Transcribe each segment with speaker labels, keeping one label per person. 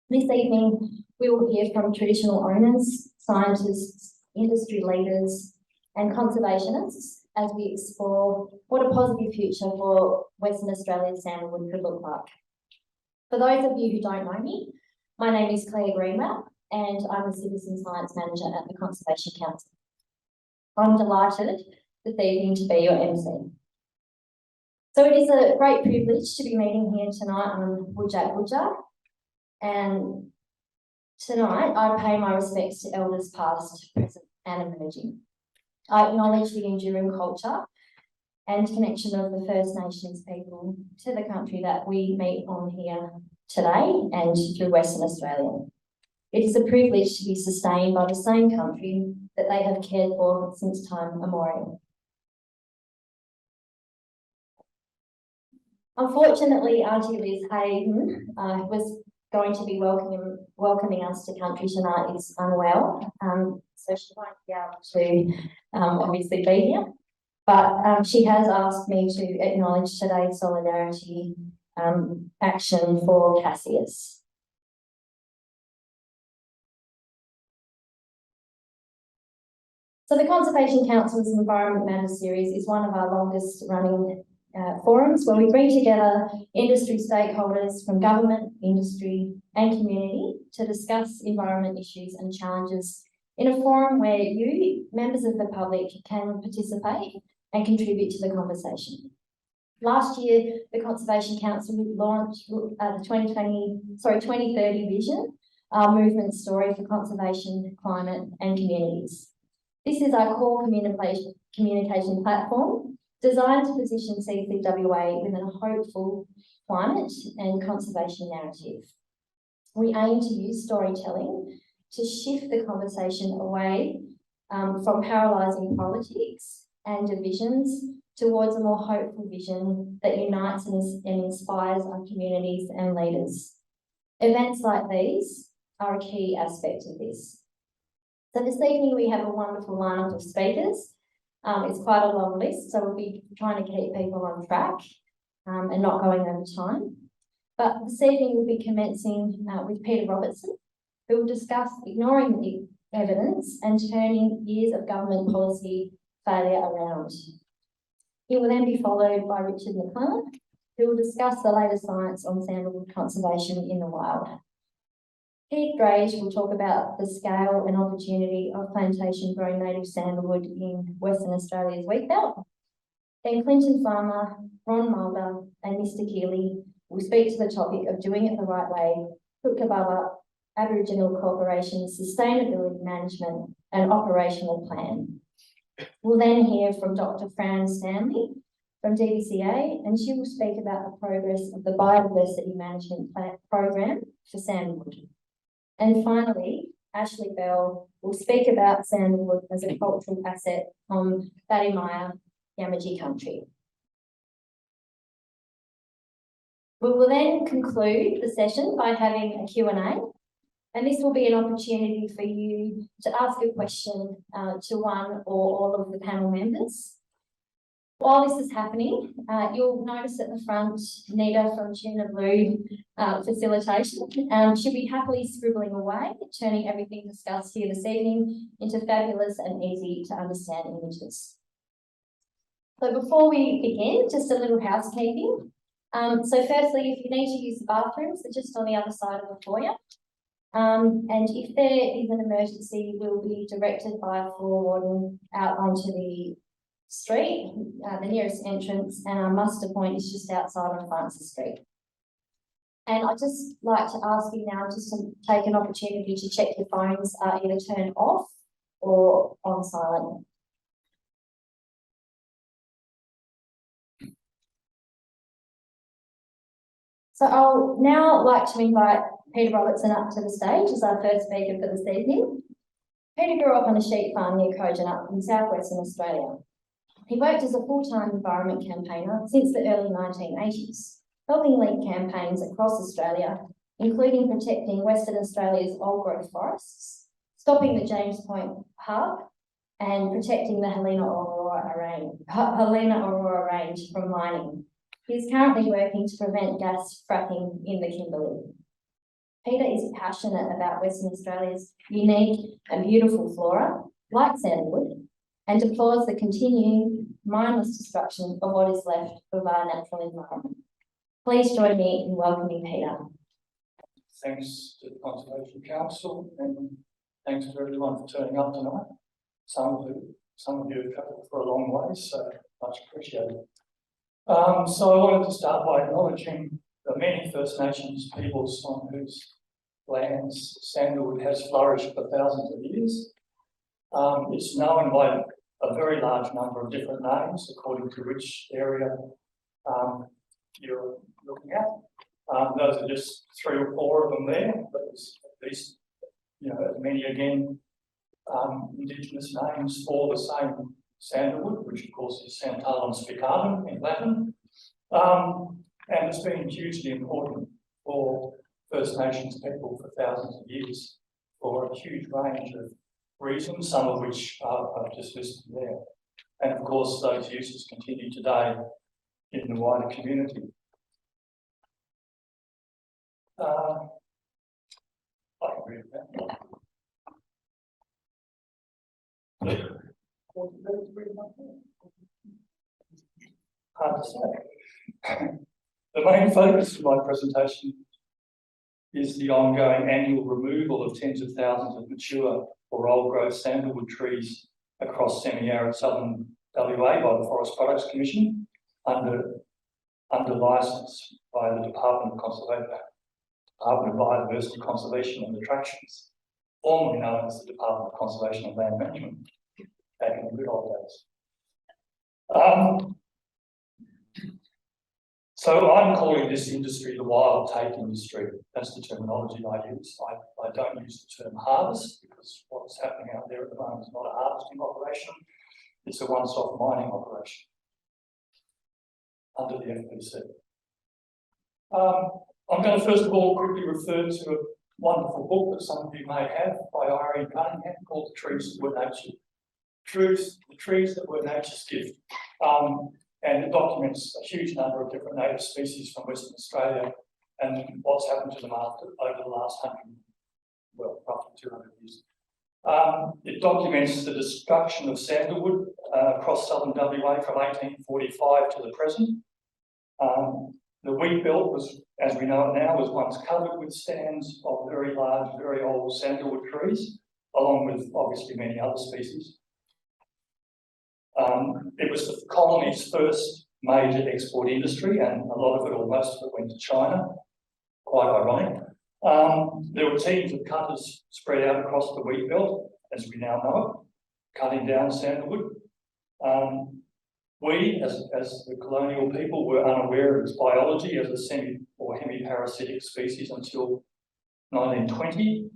Speaker 1: This evening, we will hear from traditional owners, scientists, industry leaders, and conservationists as we explore what a positive future for Western Australia's sandalwood could look like. For those of you who don't know me, my name is Claire Greenwell, and I'm the Citizen Science Manager at the Conservation Council. I'm delighted this evening to be your MC. So it is a great privilege to be meeting here tonight on Whadjuk, and tonight I pay my respects to elders past, present and emerging. I acknowledge the enduring culture and connection of the First Nations people to the country that we meet on here today and through Western Australia. It is a privilege to be sustained by the same country that they have cared for since time immemorial. Unfortunately, Aunty Liz Hayden was going to be welcoming us to country tonight is unwell, so she won't be able to obviously be here. But she has asked me to acknowledge today's solidarity action for Cassius. So the Conservation Council's Environment Matters series is one of our longest running forums where we bring together industry stakeholders from government, industry and community to discuss environment issues and challenges in a forum where you, members of the public, can participate and contribute to the conversation. Last year, the Conservation Council launched the 2030 vision, our movement story for conservation, climate and communities. This is our core communication platform designed to position CCWA within a hopeful climate and conservation narrative. We aim to use storytelling to shift the conversation away from paralysing politics and divisions towards a more hopeful vision that unites and inspires our communities and leaders. Events like these are a key aspect of this. So this evening we have a wonderful lineup of speakers. It's quite a long list, so we'll be trying to keep people on track and not going over time. But this evening we'll be commencing with Peter Robertson, who will discuss ignoring the evidence and turning years of government policy failure around. He will then be followed by Richard McLellan, who will discuss the latest science on sandalwood conservation in the wild. Drage will talk about the scale and opportunity of plantation-grown native sandalwood in Western Australia's wheatbelt. Then Clinton farmer Ron Mulder and Mr. Keally will speak to the topic of doing it the right way, Kutkabbuba Aboriginal Corporation Sustainability Management and Operational Plan. We'll then hear from Dr. Fran Stanley from DVCA, and she will speak about the progress of the Biodiversity Management Program for sandalwood. And finally, Ashley Bell will speak about sandalwood as a cultural asset on Badimaya Yamaji country. We will then conclude the session by having a Q&A, and this will be an opportunity for you to ask a question to one or all of the panel members. While this is happening, you'll notice at the front, Nita from Tuna Blue facilitation. She'll be happily scribbling away, turning everything discussed here this evening into fabulous and easy to understand images. So before we begin, just a little housekeeping. So firstly, if you need to use the bathrooms, they're just on the other side of the foyer. And if there is an emergency, we'll be directed by a floor warden out onto the street, the nearest entrance, and our muster point is just outside on Francis Street. And I'd just like to ask you now just to take an opportunity to check your phones are either turned off or on silent. So I'll now like to invite Peter Robertson up to the stage as our first speaker for this evening. Peter grew up on a sheep farm near Kojonup in southwestern Australia. He worked as a full-time environment campaigner since the early 1980s, helping lead campaigns across Australia, including protecting Western Australia's old-growth forests, stopping the James Point hub, and protecting the Helena Aurora range from mining. He is currently working to prevent gas fracking in the Kimberley. Peter is passionate about Western Australia's unique and beautiful flora, like sandalwood, and deplores the continuing mindless destruction of what is left of our natural environment. Please join me in welcoming Peter.
Speaker 2: Thanks to the Conservation Council and thanks to everyone for turning up tonight. Some of you have travelled for a long way, so much appreciated. So I wanted to start by acknowledging the many First Nations peoples on whose lands sandalwood has flourished for thousands of years. It's known by a very large number of different names according to which area you're looking at. Those are just 3 or 4 of them there, but there's at least, as many again, Indigenous names for the same sandalwood, which of course is Santalum spicardum in Latin. And it's been hugely important for First Nations people for thousands of years for a huge range of reasons, some of which I've just listed there. And of course, those uses continue today in the wider community. I can read that. Hard to say. The main focus of my presentation is the ongoing annual removal of tens of thousands of mature or old-growth sandalwood trees across semi-arid southern WA by the Forest Products Commission under licence by the Department of Biodiversity Conservation and Attractions, formerly known as the Department of Conservation and Land Management, back in the good old days. So I'm calling this industry the wild take industry. That's the terminology I use. I don't use the term harvest because what's happening out there at the moment is not a harvesting operation. It's a once-off mining operation under the FPC. I'm going to first of all quickly refer to a wonderful book that some of you may have by Irene Cunningham called The Trees That Were The Trees That Were Nature's Gift. And it documents a huge number of different native species from Western Australia and what's happened to them over the last roughly 200 years. It documents the destruction of sandalwood across southern WA from 1845 to the present. The wheatbelt was, as we know it now, was once covered with stands of very large, very old sandalwood trees, along with obviously many other species. It was the colony's first major export industry, and a lot of it, or most of it, went to China. Quite ironic. There were teams of cutters spread out across the wheatbelt, as we now know it, cutting down sandalwood. We, as the colonial people, were unaware of its biology as a semi- or hemiparasitic species until 1920.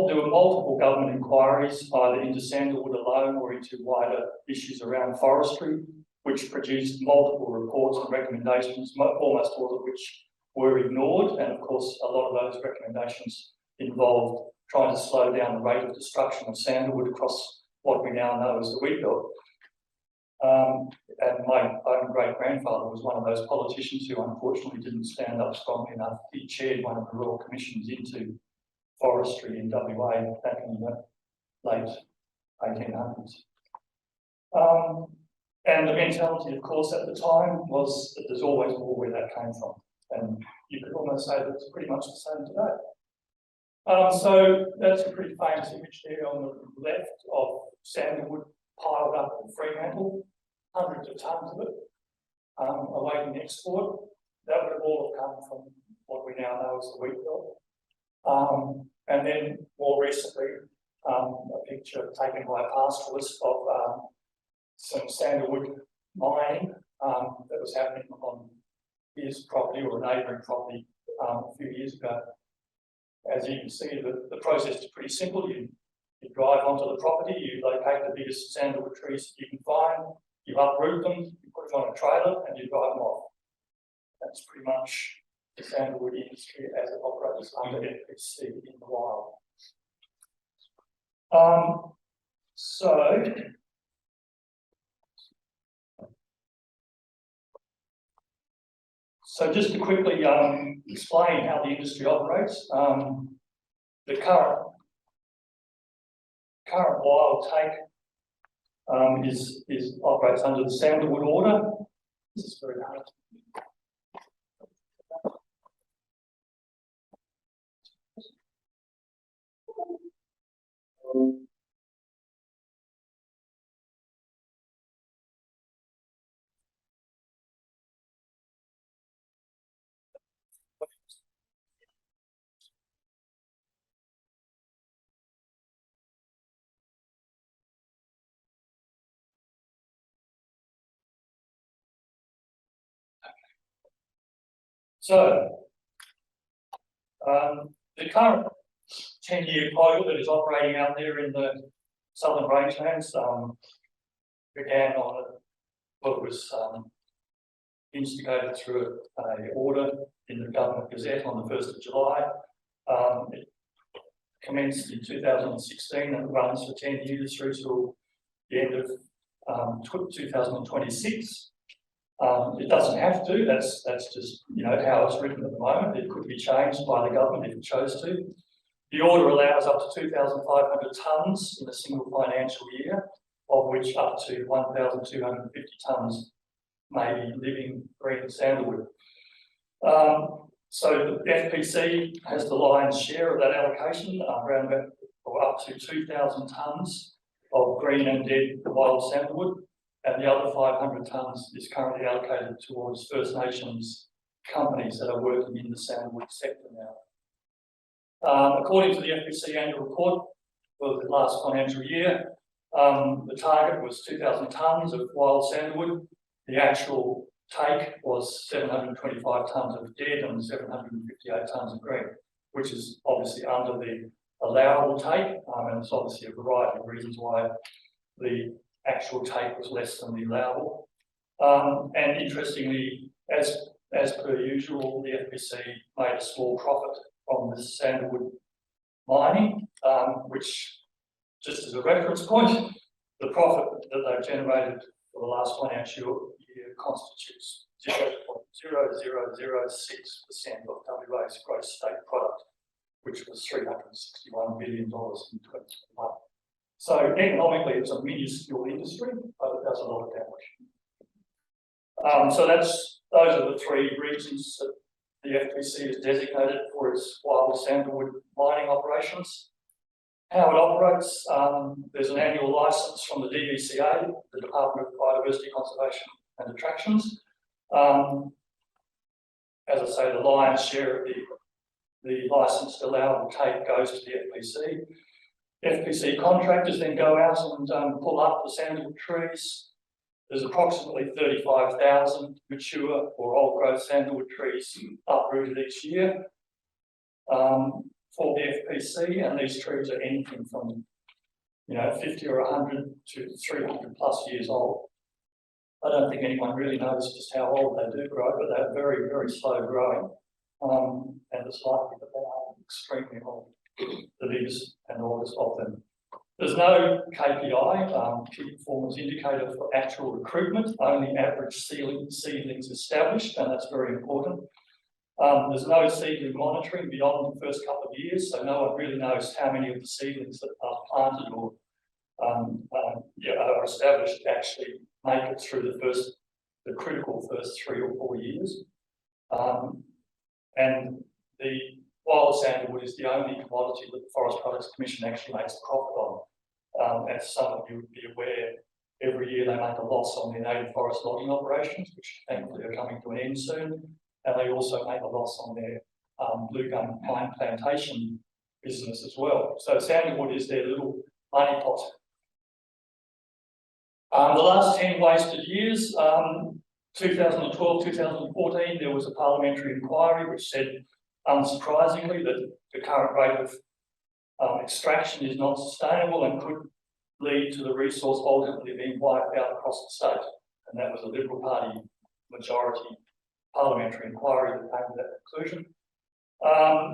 Speaker 2: There were multiple government inquiries either into sandalwood alone or into wider issues around forestry, which produced multiple reports and recommendations, almost all of which were ignored. And of course, a lot of those recommendations involved trying to slow down the rate of destruction of sandalwood across what we now know as the wheatbelt. And my own great-grandfather was one of those politicians who unfortunately didn't stand up strongly enough. He chaired one of the Royal Commissions into forestry in WA back in the late 1800s. And the mentality, of course, at the time was that there's always more where that came from. And you could almost say that it's pretty much the same today. So that's a pretty famous image there on the left of sandalwood piled up in Fremantle, hundreds of tons of it, awaiting export. That would have all have come from what we now know as the wheatbelt. And then more recently, a picture taken by a pastoralist of some sandalwood mining that was happening on his property or a neighbouring property a few years ago. As you can see, the process is pretty simple. You drive onto the property, you locate the biggest sandalwood trees you can find, you uproot them, you put them on a trailer, and you drive them off. That's pretty much the sandalwood industry as it operates under FPC in the wild. So just to quickly explain how the industry operates, the current wild take operates under the Sandalwood order. This is very hard. So, the current 10-year quota that is operating out there in the southern rangelands began on what was instigated through an order in the Government Gazette on the 1st of July. It commenced in 2016 and runs for 10 years through to the end of 2026. It doesn't have to, that's just, you know, how it's written at the moment. It could be changed by the government if it chose to. The order allows up to 2,500 tonnes in a single financial year, of which up to 1,250 tonnes may be living green sandalwood. So the FPC has the lion's share of that allocation, around about or up to 2,000 tonnes of green and dead wild sandalwood. And the other 500 tonnes is currently allocated towards First Nations companies that are working in the sandalwood sector now. According to the FPC annual report for the last financial year, the target was 2,000 tonnes of wild sandalwood. The actual take was 725 tonnes of dead and 758 tonnes of green, which is obviously under the allowable take, and there's obviously a variety of reasons why the actual take was less than the allowable. And interestingly, as per usual, the FPC made a small profit from this sandalwood mining, which, just as a reference point, the profit that they've generated for the last financial year constitutes 0.0006% of WA's gross state product, which was $361 billion in 2021. So economically, it's a minuscule industry, but it does a lot of damage. So those are the three regions that the FPC has designated for its wild sandalwood mining operations. How it operates, there's an annual licence from the DBCA, the Department of Biodiversity Conservation and Attractions. As I say, the lion's share of the licensed allowable take goes to the FPC. FPC contractors then go out and pull up the sandalwood trees. There's approximately 35,000 mature or old growth sandalwood trees uprooted each year for the FPC, and these trees are anything from 50 or 100 to 300 plus years old. I don't think anyone really knows just how old they do grow, but they're very, very slow growing, and it's likely that they are extremely old, the biggest and oldest of them. There's no KPI, key performance indicator for actual recruitment, only average seedlings established, and that's very important. There's no seedling monitoring beyond the first couple of years, so no one really knows how many of the seedlings that are planted or are established actually make it through the critical first 3 or 4 years. And the wild sandalwood is the only commodity that the Forest Products Commission actually makes a profit on. As some of you would be aware, every year they make a loss on their native forest logging operations, which thankfully are coming to an end soon. And they also make a loss on their blue gum pine plantation business as well. So sandalwood is their little money pot. The last 10 wasted years, 2012, 2014, there was a parliamentary inquiry which said, unsurprisingly, that the current rate of extraction is not sustainable and could lead to the resource ultimately being wiped out across the state. And that was a Liberal Party majority parliamentary inquiry that came to that conclusion.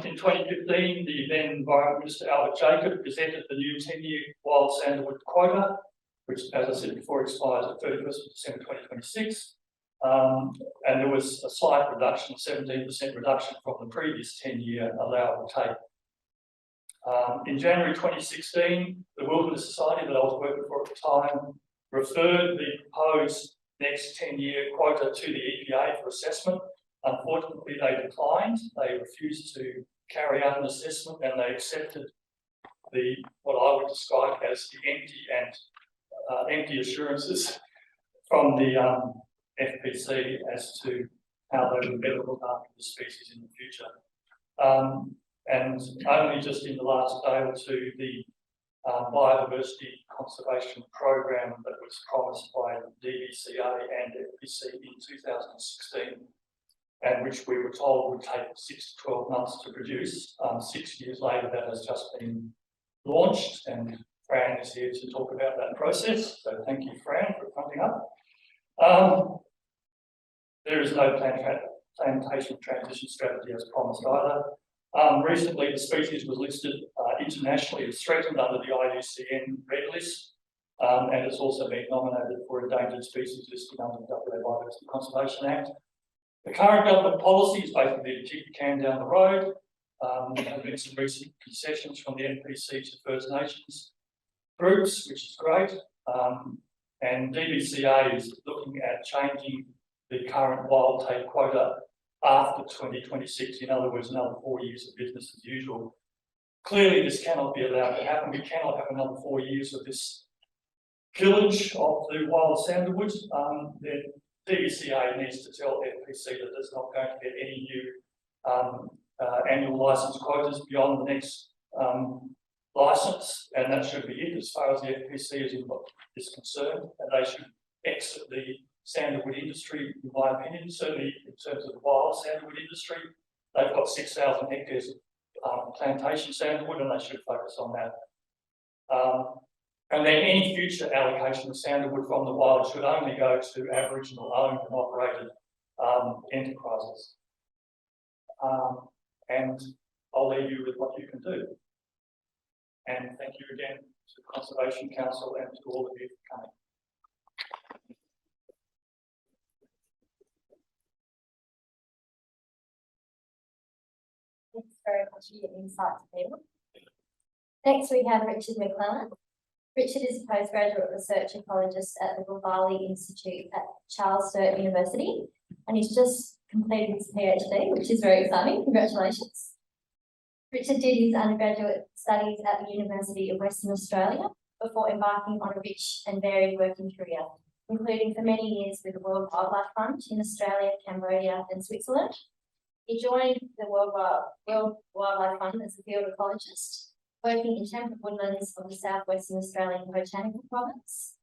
Speaker 2: In 2015, the then Environment Minister Albert Jacob presented the new 10-year wild sandalwood quota, which, as I said before, expires at 31st of December 2026. And there was a slight reduction, 17% reduction from the previous 10-year allowable take. In January 2016, the Wilderness Society that I was working for at the time referred the proposed next 10-year quota to the EPA for assessment. Unfortunately, they declined. They refused to carry out an assessment, and they accepted what I would describe as the empty assurances from the FPC as to how they would better look after the species in the future. And only just in the last day or two, the biodiversity conservation program that was promised by DVCA and FPC in 2016, and which we were told would take 6 to 12 months to produce. 6 years later, that has just been launched, and Fran is here to talk about that process. So thank you, Fran, for coming up. There is no plantation transition strategy as promised either. Recently, the species was listed internationally as threatened under the IUCN Red List, and it's also been nominated for endangered species listing under the WA Biodiversity Conservation Act. The current government policy is basically to kick the can down the road. There have been some recent concessions from the NPC to First Nations groups, which is great. And DVCA is looking at changing the current wild take quota after 2026, in other words, another 4 years of business as usual. Clearly, this cannot be allowed to happen. We cannot have another 4 years of this pillage of the wild sandalwood. The DVCA needs to tell FPC that there's not going to get any new annual licence quotas beyond the next licence, and that should be it as far as the FPC is concerned, and they should exit the sandalwood industry, in my opinion, certainly in terms of the wild sandalwood industry. They've got 6,000 hectares of plantation sandalwood, and they should focus on that. And then any future allocation of sandalwood from the wild should only go to Aboriginal owned and operated enterprises. And I'll leave you with what you can do. And thank you again to the Conservation Council and to all of you for coming.
Speaker 1: Thanks very much for your insights, Hayden. Next, we have Richard McLellan. Richard is a postgraduate research ecologist at the Gulbali Institute at Sturt University, and he's just completed his PhD, which is very exciting. Congratulations. Richard did his undergraduate studies at the University of Western Australia before embarking on a rich and varied working career, including for many years with the World Wildlife Fund in Australia, Cambodia, and Switzerland. He joined the World Wildlife Fund as a field ecologist, working in temperate woodlands of the southwestern Australian botanical province,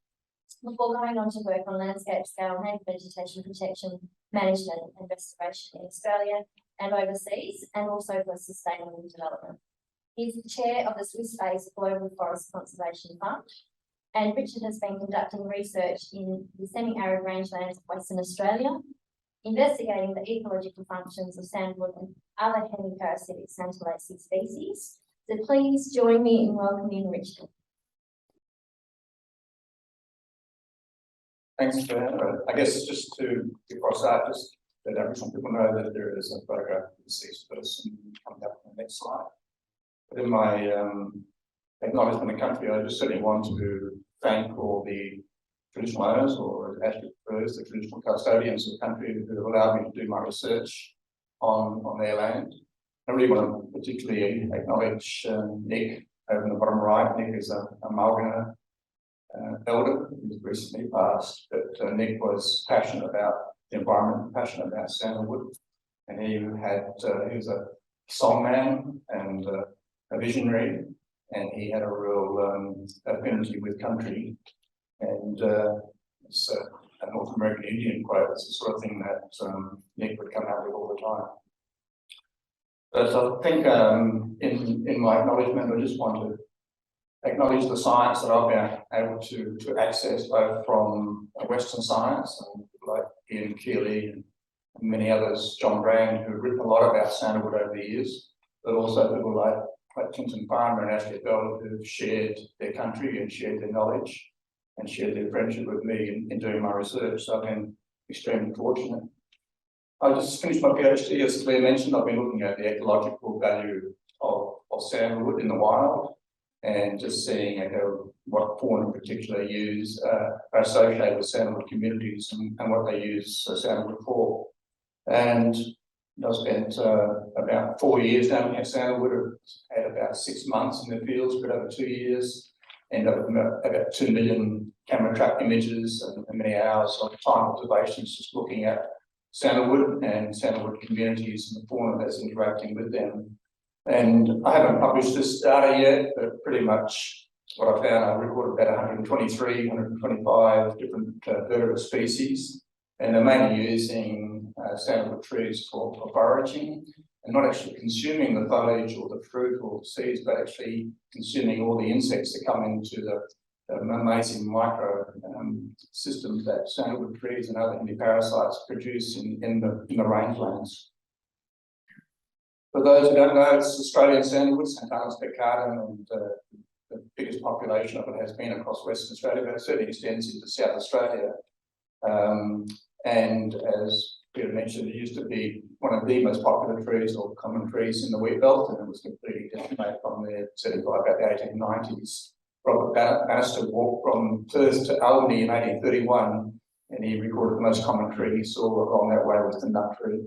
Speaker 1: before going on to work on landscape scale native vegetation protection, management and restoration in Australia and overseas, and also for sustainable development. He's the chair of the Swiss-based Global Forest Conservation Fund, and Richard has been conducting research in the semi-arid rangelands of Western Australia, investigating the ecological functions of sandalwood and other hemiparasitic santalacea species. So please join me in welcoming Richard.
Speaker 3: Thanks, Fran. I guess just before I start, just let Aboriginal people know that there is a photograph of the deceased person coming up on the next slide. But in my acknowledgement of country, I just certainly want to thank all the traditional owners, or as Ashley prefers, the traditional custodians of the country who have allowed me to do my research on their land. I really want to particularly acknowledge Nick over in the bottom right. Nick is a Mulder elder who's recently passed, but Nick was passionate about the environment, passionate about sandalwood, and he was a songman and a visionary, and he had a real affinity with country, and it's a North American Indian quote. It's the sort of thing that Nick would come out with all the time. But I think in my acknowledgement, I just want to acknowledge the science that I've been able to access, both from Western science and like Ian Keally and many others, John Brand, who've written a lot about sandalwood over the years, but also people like Clinton Farmer and Ashley Bell, who've shared their country and shared their knowledge and shared their friendship with me in doing my research. So I've been extremely fortunate. I just finished my PhD, as Claire mentioned. I've been looking at the ecological value of sandalwood in the wild, and just seeing what fauna in particular are associated with sandalwood communities and what they use sandalwood for. And I spent about 4 years now looking at sandalwood. I had about 6 months in the fields, but over 2 years, and about 2 million camera trap images and many hours of time observations just looking at sandalwood and sandalwood communities and the fauna that's interacting with them. And I haven't published this data yet, but pretty much what I found, I recorded about 123, 125 different vertebrate species, and they're mainly using sandalwood trees for foraging, and not actually consuming the foliage or the fruit or the seeds, but actually consuming all the insects that come into the amazing micro systems that sandalwood trees and other parasites produce in the rangelands. For those who don't know, it's Australian sandalwood, Santalus beccatum, and the biggest population of it has been across Western Australia, but it certainly extends into South Australia. And as Peter mentioned, it used to be one of the most popular trees or common trees in the wheatbelt, and it was completely decimated from there, certainly by about the 1890s. Robert Bannister walked from Perth to Albany in 1831, and he recorded the most common tree he saw along that way was the nut tree.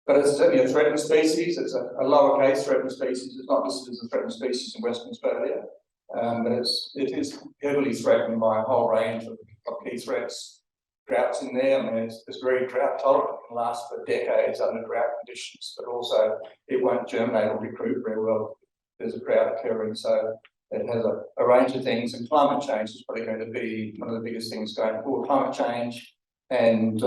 Speaker 3: But it's certainly a threatened species. It's a lowercase threatened species. It's not listed as a threatened species in Western Australia, but it is heavily threatened by a whole range of key threats. Droughts in there. I mean, it's very drought tolerant. It can last for decades under drought conditions, but also it won't germinate or recruit very well if there's a drought occurring. So it has a range of things, and climate change is probably going to be one of the biggest things going forward. Climate change and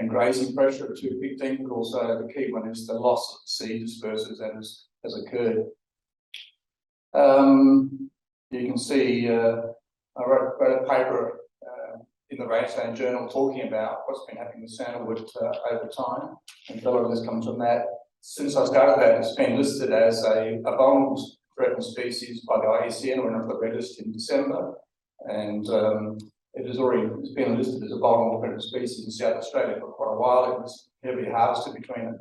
Speaker 3: grazing pressure are two big things, but also the key one is the loss of seed dispersers that has occurred. You can see I wrote a paper in the Rangeland Journal talking about what's been happening with sandalwood over time, and a lot of this comes from that. Since I started that, it's been listed as a vulnerable threatened species by the IUCN when it was registered in December, and it's been listed as a vulnerable threatened species in South Australia for quite a while. It was heavily harvested between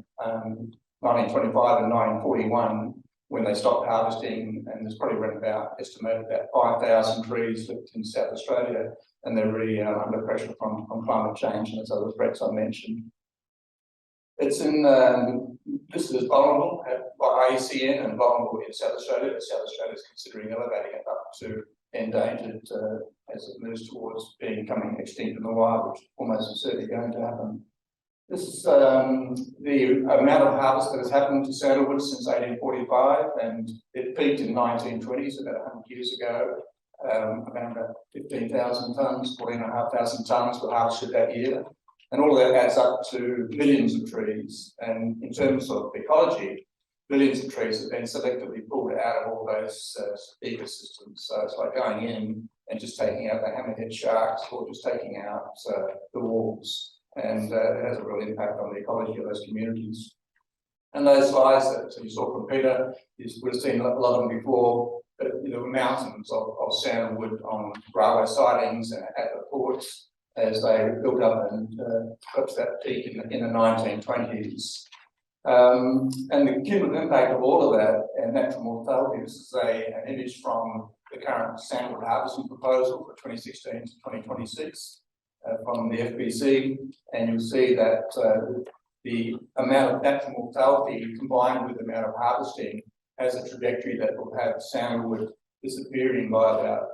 Speaker 3: 1925 and 1941 when they stopped harvesting, and there's probably around estimated about 5,000 trees left in South Australia, and they're really under pressure from climate change and those other threats I mentioned. It's listed as vulnerable by IUCN and vulnerable in South Australia, but South Australia is considering elevating it up to endangered as it moves towards becoming extinct in the wild, which almost is certainly going to happen. This is the amount of harvest that has happened to sandalwood since 1845, and it peaked in 1920s, about 100 years ago. Around about 15,000 tonnes, 14,500 tonnes were harvested that year. And all of that adds up to millions of trees. And in terms of ecology, millions of trees have been selectively pulled out of all those ecosystems. So it's like going in and just taking out the hammerhead sharks or just taking out the wolves. And it has a real impact on the ecology of those communities. And those slides that you saw from Peter, you would have seen a lot of them before, but there were mountains of sandalwood on railway sidings and at the ports as they built up and got to that peak in the 1920s. And the cumulative impact of all of that and natural mortality, this is an image from the current sandalwood harvesting proposal for 2016 to 2026 from the FBC, and you'll see that the amount of natural mortality combined with the amount of harvesting has a trajectory that will have sandalwood disappearing by about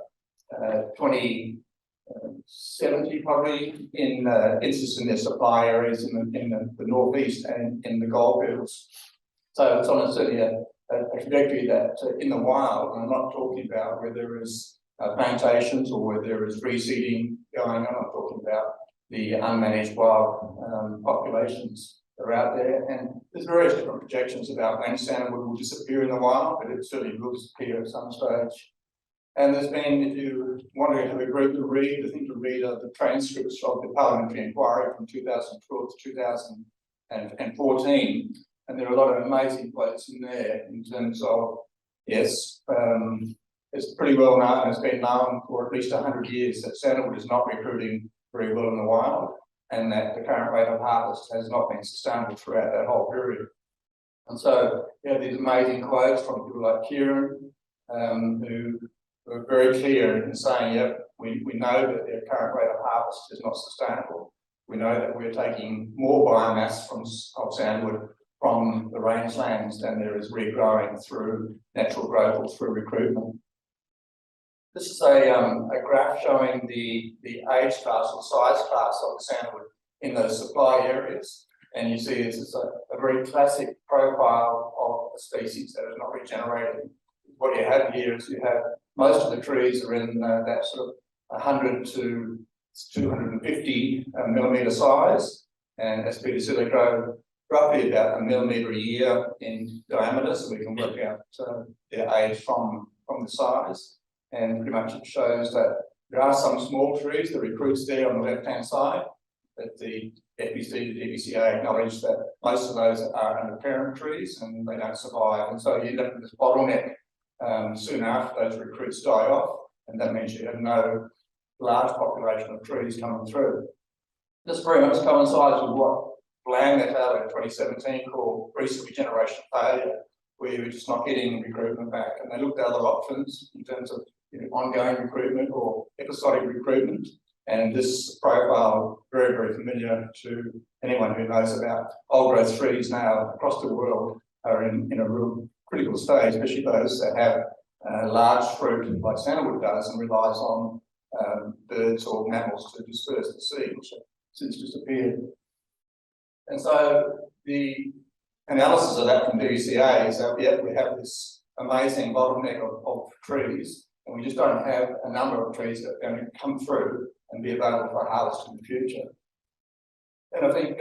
Speaker 3: 2070 probably in instances in their supply areas in the northeast and in the goldfields. So it's on certainly a trajectory that in the wild, and I'm not talking about where there is plantations or where there is reseeding going on, I'm talking about the unmanaged wild populations that are out there. And there's various different projections about when sandalwood will disappear in the wild, but it certainly will disappear at some stage. And there's been, if you want to have a group to read, I think to read the transcripts of the parliamentary inquiry from 2012 to 2014, and there are a lot of amazing quotes in there in terms of, yes, it's pretty well known, it's been known for at least 100 years that sandalwood is not recruiting very well in the wild, and that the current rate of harvest has not been sustainable throughout that whole period. And so you have these amazing quotes from people like Kieran, who were very clear in saying, yep, we know that their current rate of harvest is not sustainable. We know that we're taking more biomass of sandalwood from the rangelands than there is regrowing through natural growth or through recruitment. This is a graph showing the age class or size class of the sandalwood in those supply areas. And you see this is a very classic profile of a species that is not regenerating. What you have here is you have most of the trees are in that sort of 100 to 250 millimetre size. And as Peter said, they grow roughly about 1 millimetre a year in diameter, so we can work out their age from the size. And pretty much it shows that there are some small trees, the recruits there on the left-hand side, but the FBC, the DBCA acknowledge that most of those are under parent trees and they don't survive. And so you end up with this bottleneck soon after those recruits die off, and that means you have no large population of trees coming through. This very much coincides with what Bland et al. In 2017 called recent regeneration failure, where you're just not getting recruitment back. And they looked at other options in terms of ongoing recruitment or episodic recruitment. And this profile, very, very familiar to anyone who knows about old growth trees now across the world, are in a real critical stage, especially those that have large fruit like sandalwood does and relies on birds or mammals to disperse the seed, which have since disappeared. And so the analysis of that from DBCA is that, yeah, we have this amazing bottleneck of trees, and we just don't have a number of trees that are going to come through and be available for harvest in the future. And I think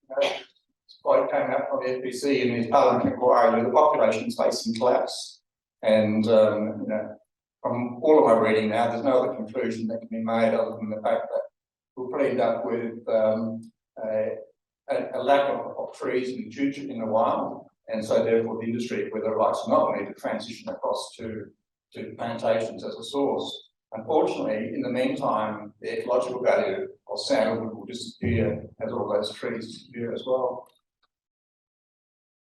Speaker 3: this quote came out from the FBC in his parliamentary inquiry where the population is facing collapse. And from all of my reading now, there's no other conclusion that can be made other than the fact that we'll probably end up with a lack of trees in the future in the wild, and so therefore the industry, whether it likes or not, will need to transition across to plantations as a source. Unfortunately, in the meantime, the ecological value of sandalwood will disappear as all those trees disappear as well.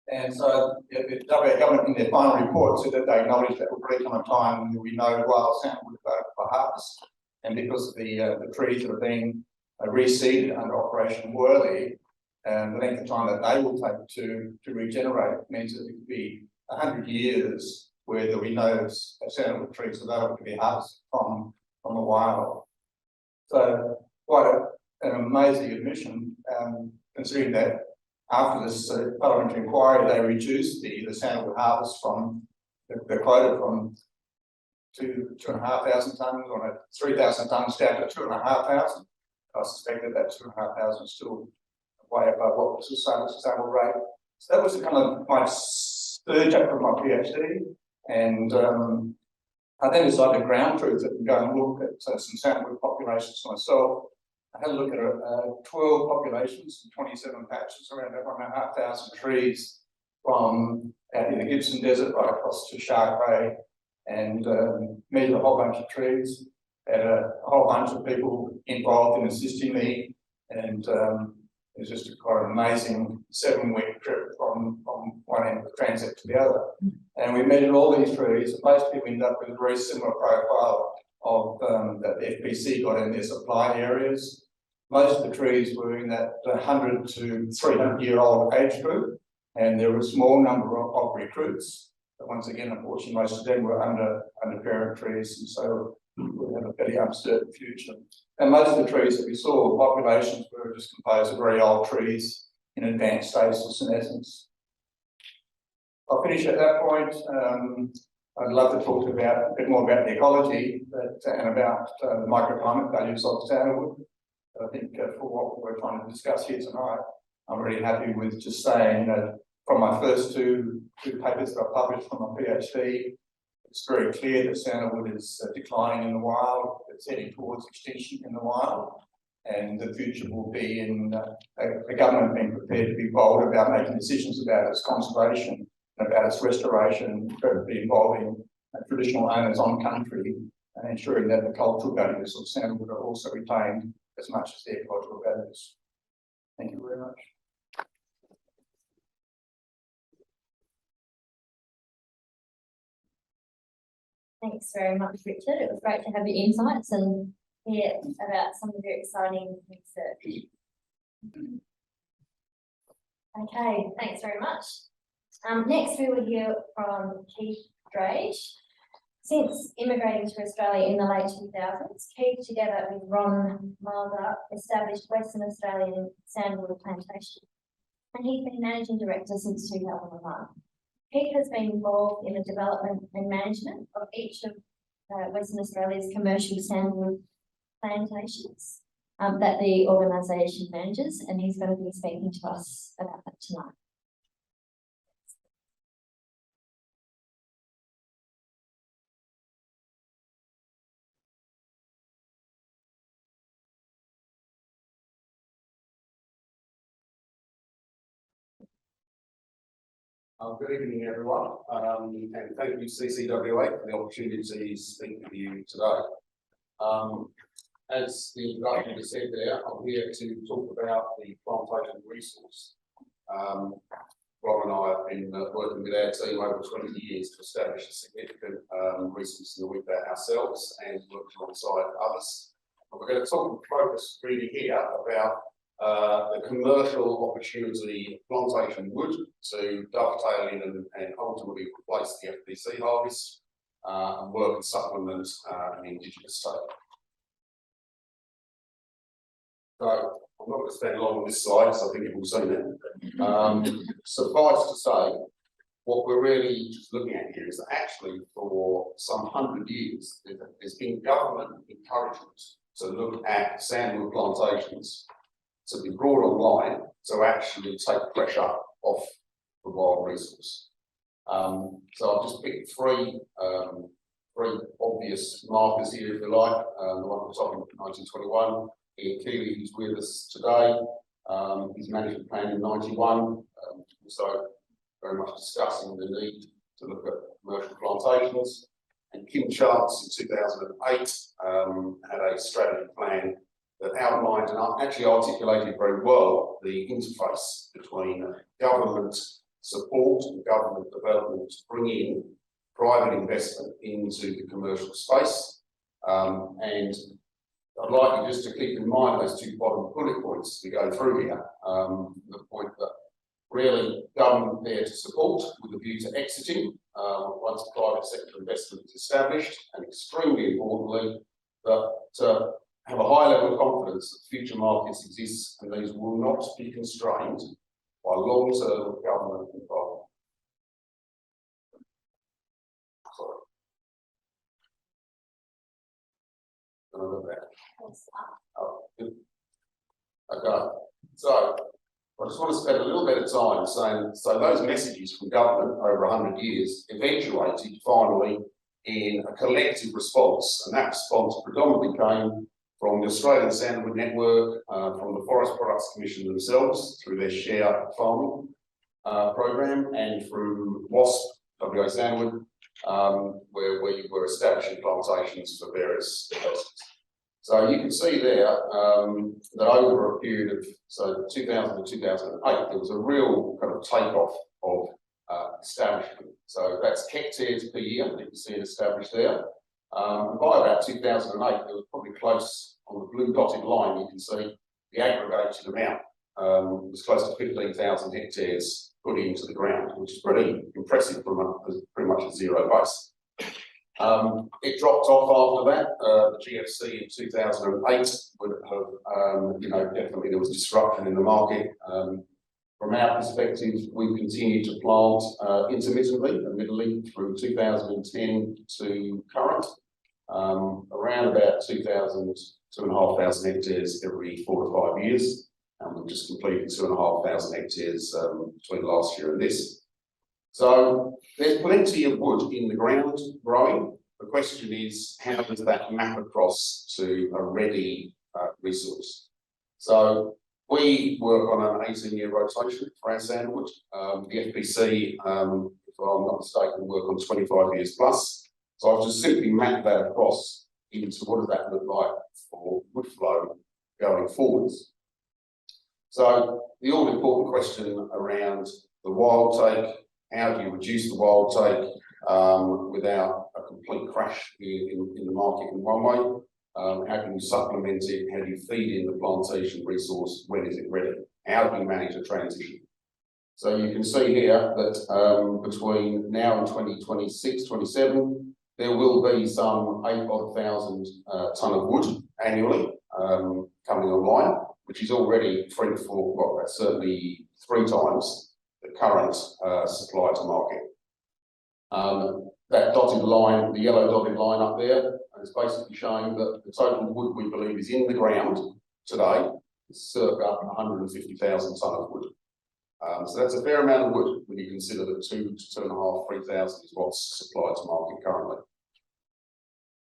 Speaker 3: And so the WA government in their final report said that they acknowledge that will probably come a time when we know wild sandalwood for harvest, and because of the trees that are being reseeded under Operation Whirly, the length of time that they will take to regenerate means that it could be 100 years where there will be no sandalwood trees available to be harvested from the wild. So quite an amazing admission, considering that after this parliamentary inquiry, they reduced the sandalwood harvest from the quota from 2,500 tonnes on a 3,000 tonnes down to 2,500. I suspect that 2,500 is still way above what was the sustainable rate. So that was kind of my surge up from my PhD, and I then decided to ground truth it and go and look at some sandalwood populations myself. I had a look at 12 populations and 27 patches, around 1,500 trees from out in the Gibson Desert right across to Shark Bay, and measured a whole bunch of trees. Had a whole bunch of people involved in assisting me, and it was just quite an amazing 7-week trip from one end of the transit to the other. And we measured all these trees, and basically we ended up with a very similar profile of that the FBC got in their supply areas. Most of the trees were in that 100 to 300-year-old age group, and there were a small number of recruits. But once again, unfortunately, most of them were under parent trees, and so we have a fairly uncertain future. And most of the trees that we saw, populations were just composed of very old trees in advanced stages of senescence. I'll finish at that point. I'd love to talk about a bit more about the ecology and about the microclimate values of sandalwood. I think for what we're trying to discuss here tonight, I'm really happy with just saying that from my first two papers that I published from my PhD, it's very clear that sandalwood is declining in the wild. It's heading towards extinction in the wild, and the future will be in the government being prepared to be bold about making decisions about its conservation, about its restoration, preferably involving traditional owners on country, and ensuring that the cultural values of sandalwood are also retained as much as the ecological values. Thank you very much.
Speaker 1: Thanks very much, Richard. It was great to have your insights and hear about some of your exciting research. Okay, thanks very much. Next we will hear from Keith Drage. Since immigrating to Australia in the late 2000s, Keith, together with Ron Mulder, established Western Australian Sandalwood Plantations, and he's been managing director since 2001. Keith has been involved in the development and management of each of Western Australia's commercial sandalwood plantations that the organisation manages, and he's going to be speaking to us about that tonight.
Speaker 4: Good evening, everyone, and thank you CCWA for the opportunity to speak with you today. As the introduction has said there, I'm here to talk about the plantation resource. Rob and I have been working with our team over 20 years to establish a significant resource in the wheatbelt ourselves and work alongside others. And we're going to talk and focus really here about the commercial opportunity of plantation wood to dovetail in and ultimately replace the FBC harvest and work and supplement an indigenous state. So I'm not going to spend long on this slide, so I think you've all seen it. Suffice to say, what we're really just looking at here is that actually for some 100 years, there's been government encouragement to look at sandalwood plantations to be brought online to actually take pressure off the wild resource. So I've just picked three obvious markers here, if you like. The one at the top in 1921, Keally, who's with us today, his management plan in 91, also very much discussing the need to look at commercial plantations. And Kim Charles in 2008 had a strategy plan that outlined and actually articulated very well the interface between government support and government development to bring in private investment into the commercial space. And I'd like you just to keep in mind those two bottom bullet points as we go through here. The point that really government there to support with a view to exiting once private sector investment is established, and extremely importantly, that have a high level of confidence that future markets exist and these will not be constrained by long-term government involvement. Sorry. Oh, good. Okay, so I just want to spend a little bit of time saying, so those messages from government over 100 years eventuated finally in a collective response, and that response predominantly came from the Australian Sandalwood Network, from the Forest Products Commission themselves through their share farming program, and through WASP, WA Sandalwood, where you were establishing plantations for various species. So you can see there that over a period of 2000 to 2008, there was a real kind of takeoff of establishment. So that's hectares per year, you can see it established there. And by about 2008, there was probably close on the blue dotted line, you can see the aggregated amount was close to 15,000 hectares put into the ground, which is pretty impressive from pretty much a zero base. It dropped off after that. The GFC in 2008 would have, definitely there was disruption in the market. From our perspective, we continued to plant intermittently, admittedly, through 2010 to current, around about 2,500 hectares every 4 to 5 years. And we've just completed 2,500 hectares between last year and this. So there's plenty of wood in the ground growing. The question is, how does that map across to a ready resource? So we work on an 18-year rotation for our sandalwood. The FBC, if I'm not mistaken, work on 25 years plus. So I've just simply mapped that across into what does that look like for wood flow going forwards. So the all important question around the wild take, how do you reduce the wild take without a complete crash in the market in one way? How can you supplement it? How do you feed in the plantation resource? When is it ready? How do you manage the transition? So you can see here that between now and 2026, 27, there will be some 8,000 tonne of wood annually coming online, which is already 3 to 4, well, that's certainly 3 times the current supply to market. That dotted line, the yellow dotted line up there, is basically showing that the total wood we believe is in the ground today is circa 150,000 tonne of wood. So that's a fair amount of wood when you consider that 2 to 2.5, 3,000 is what's supplied to market currently.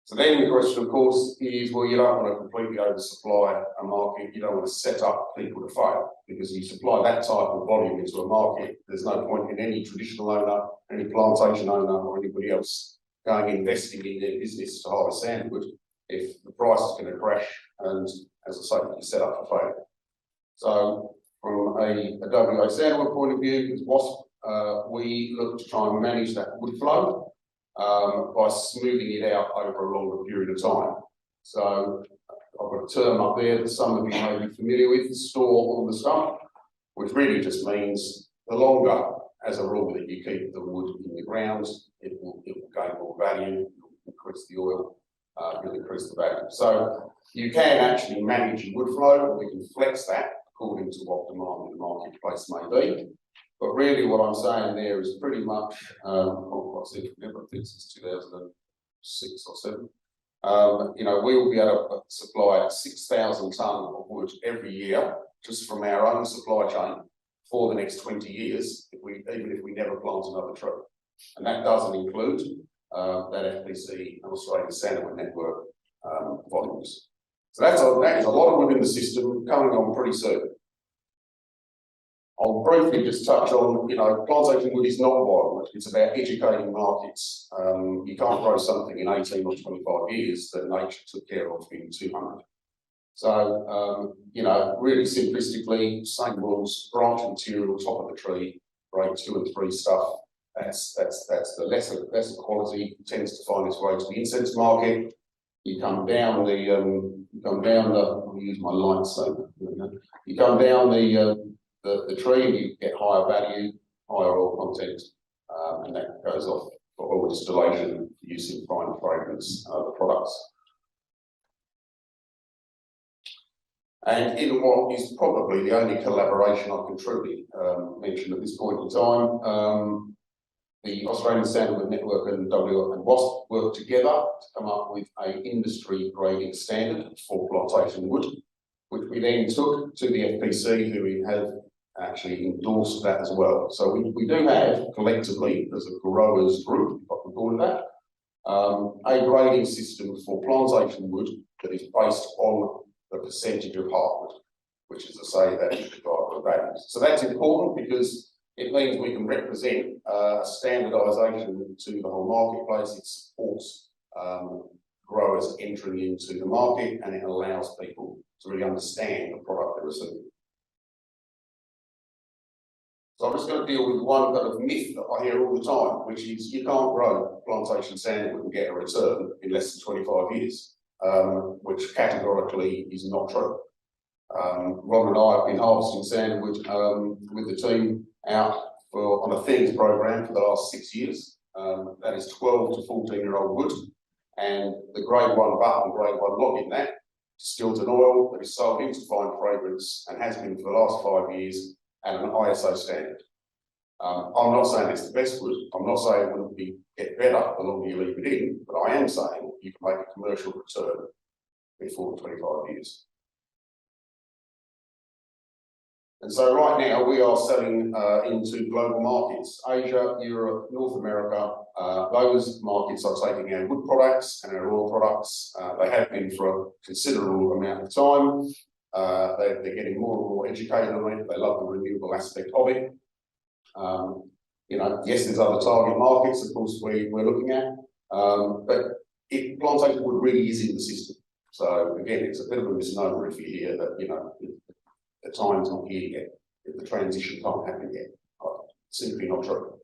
Speaker 4: So then the question, of course, is, well, you don't want to completely oversupply a market. You don't want to set up people to fail, because you supply that type of volume into a market, there's no point in any traditional owner, any plantation owner, or anybody else going investing in their business to harvest sandalwood if the price is going to crash and, as I say, you're set up for failure. So from a WA Sandalwood point of view, as WASP, we look to try and manage that wood flow by smoothing it out over a longer period of time. So I've got a term up there that some of you may be familiar with, store all the stuff, which really just means the longer, as a rule, that you keep the wood in the ground, it will gain more value, it will increase the oil, it will increase the value. So you can actually manage your wood flow, and we can flex that according to what demand in the marketplace may be. But really what I'm saying there is pretty much, what's it, I think since 2006 or 7, you know, we will be able to supply 6,000 tonne of wood every year just from our own supply chain for the next 20 years, even if we never plant another tree. And that doesn't include that FPC and Australian Sandalwood network volumes. So that is a lot of wood in the system coming on pretty soon. I'll briefly just touch on, you know, plantation wood is not wildwood. It's about educating markets. You can't grow something in 18 or 25 years that nature took care of in 200. So, you know, really simplistically, same rules, branch material, top of the tree, grade 2 and 3 stuff. That's the lesser quality, tends to find its way to the incense market. You come down the, I'll use my light so you come down the tree and you get higher value, higher oil content, and that goes off for oil distillation, use in fine fragrance products. And in what is probably the only collaboration I can truly mention at this point in time, the Australian Sandalwood Network and WA and WASP worked together to come up with an industry grading standard for plantation wood, which we then took to the FPC, who have actually endorsed that as well. So we do have collectively, as a growers group, if I can call it that, a grading system for plantation wood that is based on the percentage of hardwood, which is to say that is the driver of values. So that's important because it means we can represent standardisation to the whole marketplace. It supports growers entering into the market, and it allows people to really understand the product they're receiving. So I'm just going to deal with one kind of myth that I hear all the time, which is you can't grow plantation sandalwood and get a return in less than 25 years, which categorically is not true. Ron and I have been harvesting sandalwood with the team out on a things program for the last 6 years. That is 12 to 14-year-old wood, and the grade 1 butt and grade 1 log in that distilled an oil that is sold into fine fragrance and has been for the last 5 years at an ISO standard. I'm not saying it's the best wood. I'm not saying it wouldn't get better the longer you leave it in, but I am saying you can make a commercial return before 25 years. And so right now we are selling into global markets, Asia, Europe, North America. Those markets are taking our wood products and our oil products. They have been for a considerable amount of time. They're getting more and more educated on it. They love the renewable aspect of it. You know, yes, there's other target markets, of course, we're looking at, but plantation wood really is in the system. So again, it's a bit of a misnomer if you hear that, you know, the time's not here yet, if the transition can't happen yet. Simply not true.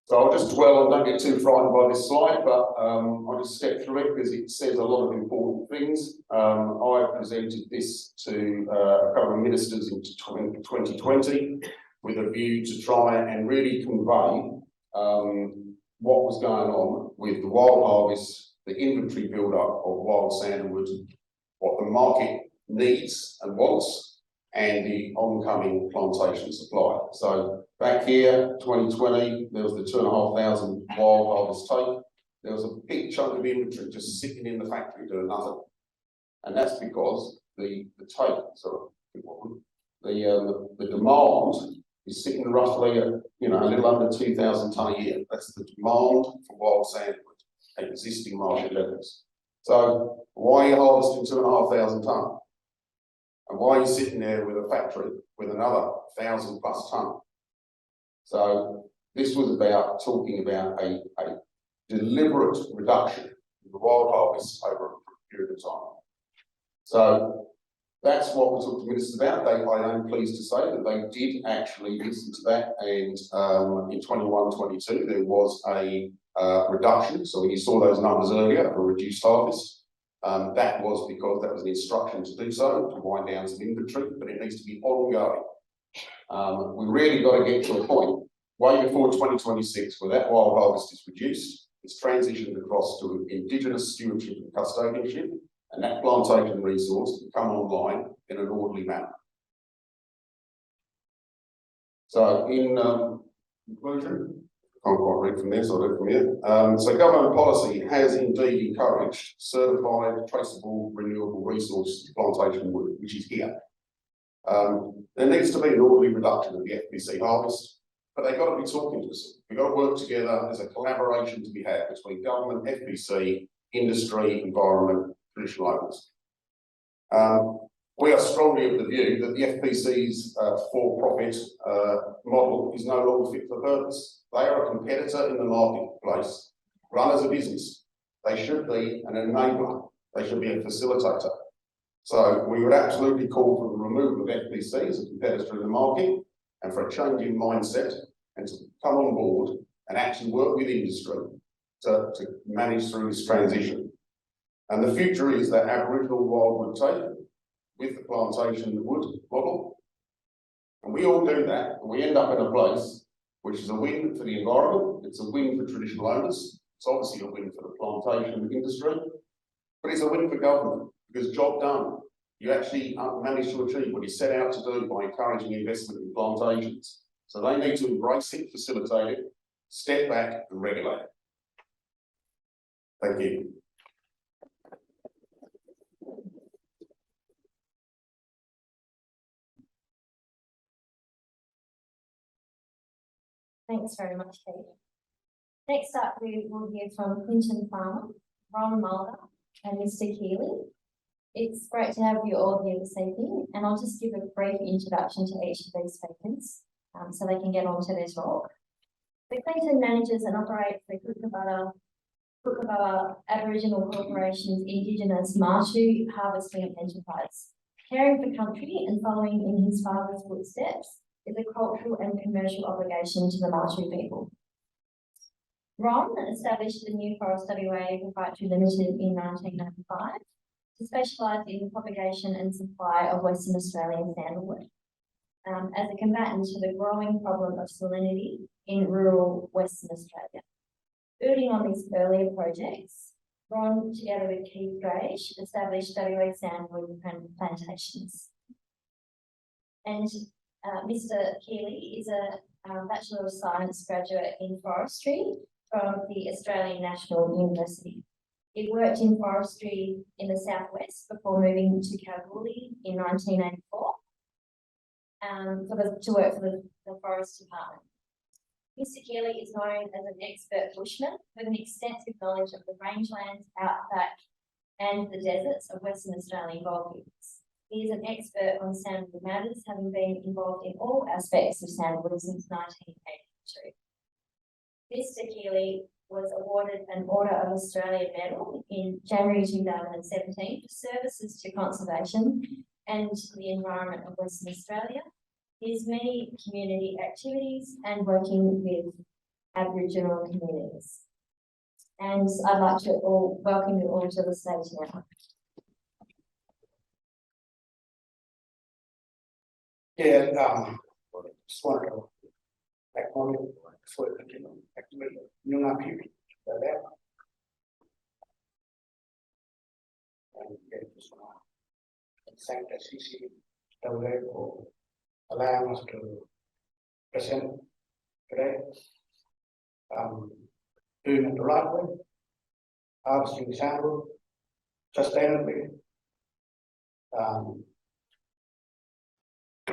Speaker 4: So I'll just dwell on, don't get too frightened by this slide, but I'll just step through it because it says a lot of important things. I presented this to a couple of ministers in 2020 with a view to try and really convey what was going on with the wild harvest, the inventory build-up of wild sandalwood, what the market needs and wants, and the oncoming plantation supply. So back here, 2020, there was the 2,500 wild harvest take. There was a big chunk of inventory just sitting in the factory doing nothing. And that's because the demand is sitting roughly at, you know, a little under 2,000 tonne a year. That's the demand for wild sandalwood at existing market levels. So why are you harvesting 2,500 tonne? And why are you sitting there with a factory with another 1,000+ tonne? So this was about talking about a deliberate reduction in the wild harvest over a period of time. So that's what we talked to ministers about. I am pleased to say that they did actually listen to that, and in 21-22 there was a reduction. So when you saw those numbers earlier, a reduced harvest. That was because that was an instruction to do so, to wind down some inventory, but it needs to be ongoing. We really got to get to a point way before 2026 where that wild harvest is reduced, it's transitioned across to Indigenous stewardship and custodianship, and that plantation resource can come online in an orderly manner. So in conclusion, can't quite read from there, so I'll do it from here. So government policy has indeed encouraged certified, traceable, renewable resource plantation wood, which is here. There needs to be an orderly reduction of the FBC harvest, but they've got to be talking to us. We've got to work together. There's a collaboration to be had between government, FBC, industry, environment, traditional owners. We are strongly of the view that the FBC's for-profit model is no longer fit for purpose. They are a competitor in the marketplace, run as a business. They should be an enabler. They should be a facilitator. So we would absolutely call for the removal of FBC as a competitor in the market, and for a change in mindset, and to come on board and actually work with industry to manage through this transition. And the future is that Aboriginal wildwood take with the plantation wood model. And we all do that, and we end up in a place which is a win for the environment, it's a win for traditional owners, it's obviously a win for the plantation industry, but it's a win for government, because job done. You actually manage to achieve what you set out to do by encouraging investment in plantations. So they need to embrace it, facilitate it, step back and regulate it. Thank you.
Speaker 1: Thanks very much, Kate. Next up, we will hear from Clinton Farmer, Ron Mulder, and Mr. Keally. It's great to have you all here this evening, and I'll just give a brief introduction to each of these speakers so they can get on to their talk. The Clinton manages and operates the Kutkabbuba Aboriginal Corporation's Indigenous Marshu harvesting enterprise. Caring for country and following in his father's footsteps is a cultural and commercial obligation to the Marshu people. Ron established the New Forest WA Proprietary Limited in 1995 to specialise in the propagation and supply of Western Australian sandalwood as a combatant to the growing problem of salinity in rural Western Australia. Building on these earlier projects, Ron, together with Drage, established WA Sandalwood Plantations. And Mr. Keally is a Bachelor of Science graduate in forestry from the Australian National University. He worked in forestry in the southwest before moving to Kalgoorlie in 1984 to work for the Forest Department. Mr. Keally is known as an expert bushman with an extensive knowledge of the rangelands, outback, and the deserts of Western Australian goldfields. He is an expert on sandalwood matters, having been involved in all aspects of sandalwood since 1982. Mr. Keally was awarded an Order of Australia Medal in January 2017 for services to conservation and the environment of Western Australia, his many community activities and working with Aboriginal communities. And I'd like to welcome you all to the stage now.
Speaker 5: Yeah, just wanted to acknowledge for the continuing activity of Noongar people that are there. And just want to thank the CCWA for allowing us to present today. Doing it the right way, harvesting sandalwood sustainably.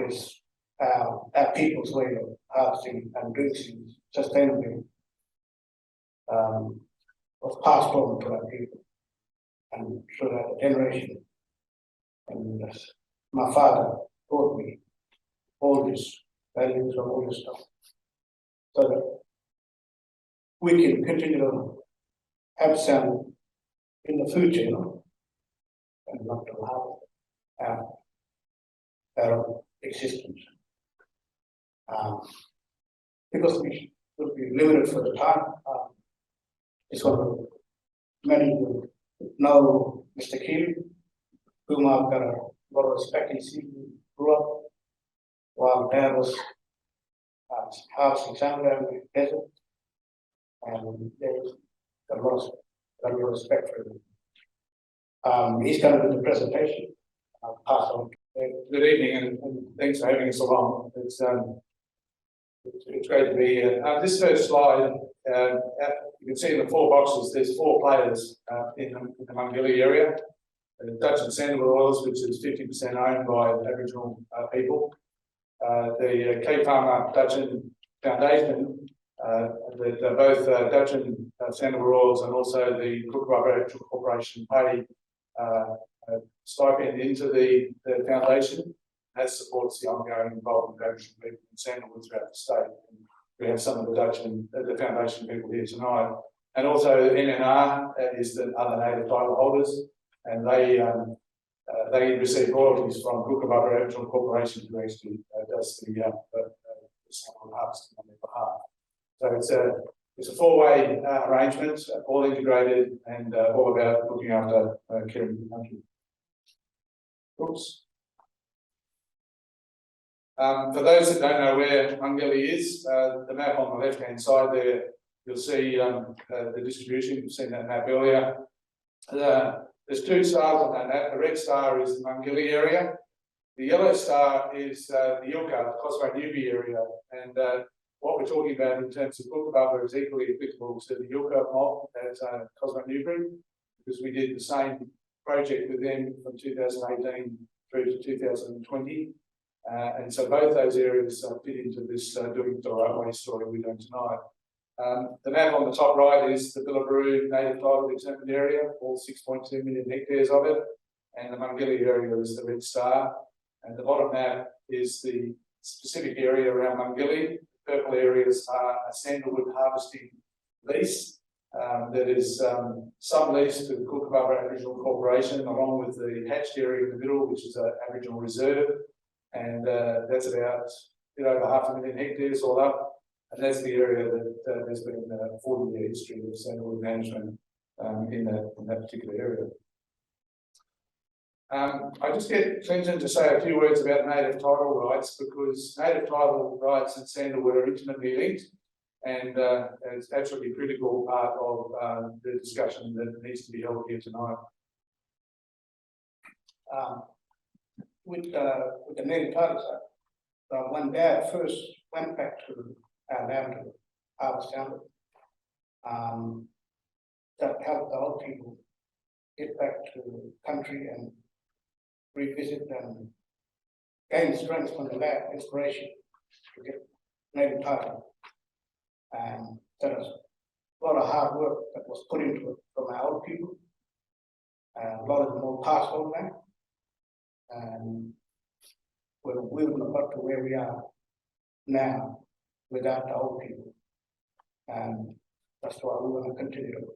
Speaker 5: Is our people's way of harvesting and doing things sustainably was passed on to our people and through that generation. And my father taught me all these values of all this stuff, so that we can continue to have some in the future, you know, and not to have our existence. Because we will be limited for the time. It's one of many who know Mr. Keally, whom I've got a lot of respect. He grew up while Dad was harvesting sandalwood in the desert, and there's a lot of respect for him. He's going to do the presentation. I'll pass on.
Speaker 3: Good evening, and thanks for having us along. It's great to be here. This first slide, you can see in the 4 boxes, there's 4 players in the Mungilli area. The Dutch and Sandalwood Oils, which is 50% owned by Aboriginal people. The Cape Farmer Dutch Foundation, that both Dutch and Sandalwood Oils and also the Kutkabbuba Aboriginal Corporation pay stipend into the foundation, as supports the ongoing involvement of Aboriginal people in Sandalwood throughout the state. And we have some of the Dutch and the foundation people here tonight, and also NNR is the other native title holders, and they receive royalties from Kutkabbuba Aboriginal Corporation, who actually does the Sandalwood harvesting on their behalf. So it's a 4-way arrangement, all integrated, and all about looking after caring for the country. Oops. For those that don't know where Mungilli is, the map on the left-hand side there, you'll see the distribution. You've seen that map earlier. There's 2 stars on that map. The red star is the Mungilli area. The yellow star is the Yilka, Cosmo-Newby area. And what we're talking about in terms of Kutkabbuba is equally applicable to the Yilka mob at Cosmo-Newby, because we did the same project with them from 2018 through to 2020. And so both those areas fit into this doing it the right way story we're doing tonight. The map on the top right is the Billaroo native title exempted area, all 6.2 million hectares of it, and the Mungilli area is the red star. And the bottom map is the specific area around Mungilli. The purple areas are a sandalwood harvesting lease that is subleased to the Kutkabbuba Aboriginal Corporation, along with the hatched area in the middle, which is an Aboriginal reserve. And that's about a bit over 500,000 hectares all up. And that's the area that there's been a 40-year history of sandalwood management in that particular area. I just get Clinton to say a few words about native title rights, because native title rights and sandalwood are intimately linked, and it's absolutely critical part of the discussion that needs to be held here tonight. With the native titles, when Dad first went back to our land to harvest sandalwood, that helped the old people get back to the country and revisit and gain strength from the land, inspiration to get native title. And there was a lot of hard work that was put into it from our old people, and a lot of them all passed on now. And we wouldn't have got to where we are now without the old people. And
Speaker 5: That's why we want to continue to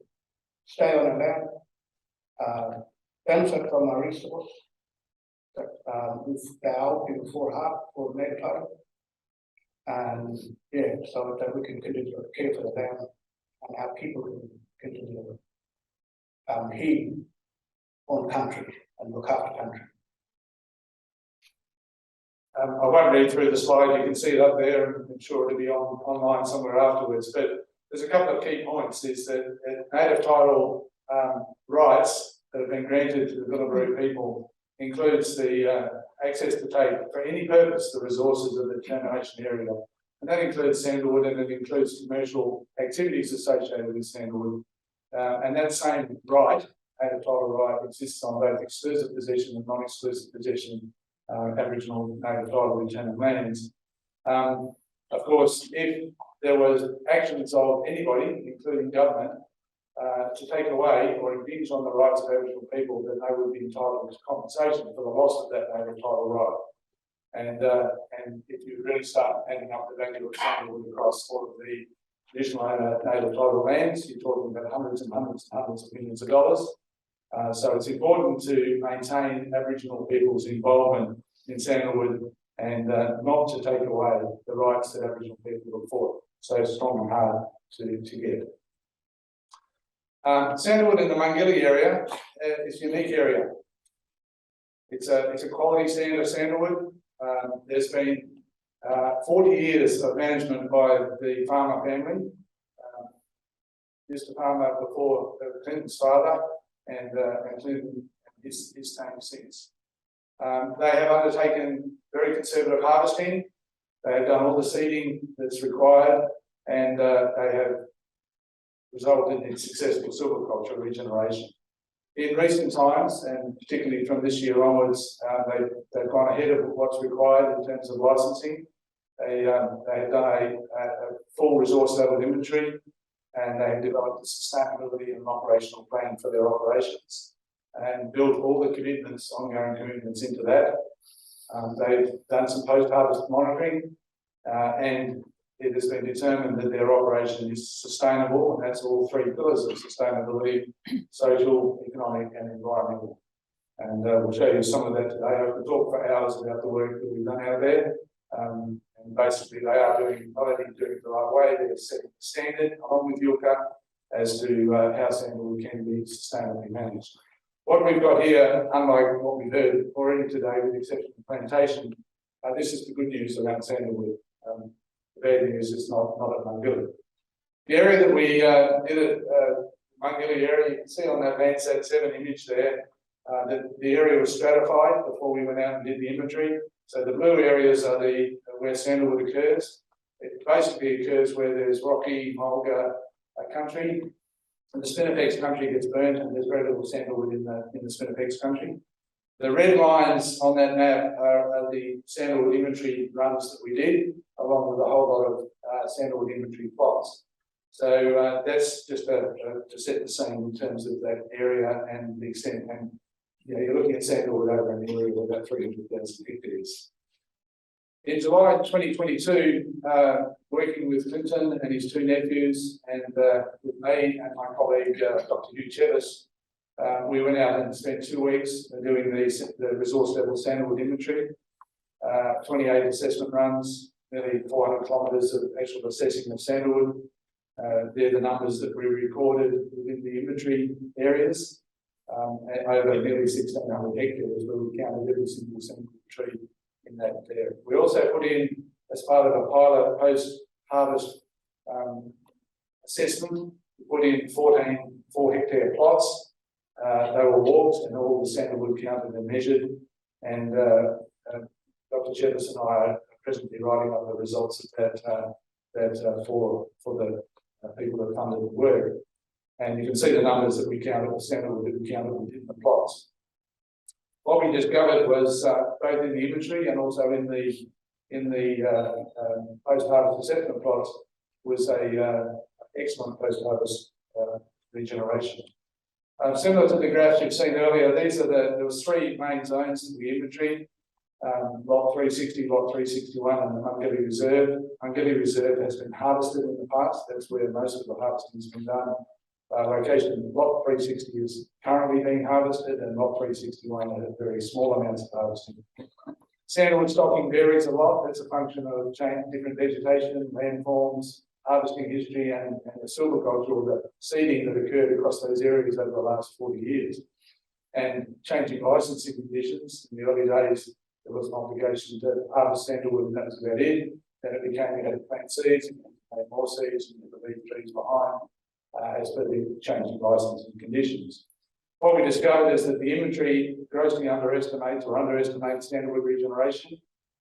Speaker 5: stay on the land, benefit from our resource. We've out before half for native title. And yeah, so that we can continue to care for the land and have people can continue to heal on country and look after country.
Speaker 2: I won't read through the slide, you can see it up there, and I'm sure it'll be online somewhere afterwards, but there's a couple of key points. Is that native title rights that have been granted to the Gulbali people includes the access to take for any purpose the resources of the determination area. And that includes Sandalwood, and it includes commercial activities associated with Sandalwood. And that same right, native title right, exists on both exclusive possession and non-exclusive possession Aboriginal native title determined lands. Of course, if there was actions of anybody, including government, to take away or impinge on the rights of Aboriginal people, then they would be entitled to compensation for the loss of that native title right. And if you really start adding up the value of Sandalwood across all of the traditional native title lands, you're talking about hundreds and hundreds and hundreds of millions of dollars. So it's important to maintain Aboriginal people's involvement in Sandalwood and not to take away the rights that Aboriginal people have fought so strong and hard to get. Sandalwood in the Mungilli area is a unique area. It's a quality stand of Sandalwood. There's been 40 years of management by the Farmer family. Mr. Farmer before Clinton's father, and Clinton his time since. They have undertaken very conservative harvesting. They have done all the seeding that's required, and they have resulted in successful silviculture regeneration. In recent times, and particularly from this year onwards, they've gone ahead of what's required in terms of licensing. They have done a full resource level inventory, and they've developed a sustainability and operational plan for their operations and built all the commitments, ongoing commitments into that. They've done some post-harvest monitoring, and it has been determined that their operation is sustainable, and that's all three pillars of sustainability: social, economic and environmental. And we'll show you some of that today. I could talk for hours about the work that we've done out there. And basically they are not only doing it the right way, they're setting the standard along with Yucca as to how Sandalwood can be sustainably managed. What we've got here, unlike what we've heard already today, with the exception of plantation, this is the good news around Sandalwood. The bad news is not at Mungilli. The area that we did at Mungilli area, you can see on that Landsat 7 image there, that the area was stratified before we went out and did the inventory. So the blue areas are where Sandalwood occurs. It basically occurs where there's rocky Mulder country, and the Spinifex country gets burnt, and there's very little Sandalwood in the Spinifex country. The red lines on that map are the Sandalwood inventory runs that we did, along with a whole lot of Sandalwood inventory plots. So that's just to set the scene in terms of that area and the extent. And you're looking at Sandalwood over an area of about 300,000 hectares. In July 2022, working with Clinton and his two nephews, and with me and my colleague, Dr. Hugh Chevis, we went out and spent 2 weeks doing the resource level Sandalwood inventory, 28 assessment runs, nearly 400 kilometres of actual assessing of Sandalwood. They're the numbers that we recorded within the inventory areas, over nearly 1,600 hectares, where we counted every single tree in that area. We also put in, as part of a pilot post-harvest assessment, we put in 14 4-hectare plots. They were walked, and all the Sandalwood counted and measured. And Dr. Chevis and I are presently writing up the results of that for the people that funded the work. And you can see the numbers that we counted, the Sandalwood that we counted within the plots. What we discovered was both in the inventory and also in the post-harvest assessment plots was a excellent post-harvest regeneration. Similar to the graphs you've seen earlier, there was 3 main zones in the inventory. lot 360, lot 361 and the Mungilli Reserve. Mungilli Reserve has been harvested in the past. That's where most of the harvesting has been done. Location lot 360 is currently being harvested and lot 361 has very small amounts of harvesting. Sandalwood stocking varies a lot. That's a function of different vegetation, landforms, harvesting history and the silviculture or the seeding that occurred across those areas over the last 40 years. And changing licensing conditions. In the early days, there was an obligation to harvest sandalwood and that was about it. Then it became you had to plant seeds, and plant more seeds, and you had to leave trees behind as per the changing licensing conditions. What we discovered is that the inventory grossly underestimates sandalwood regeneration.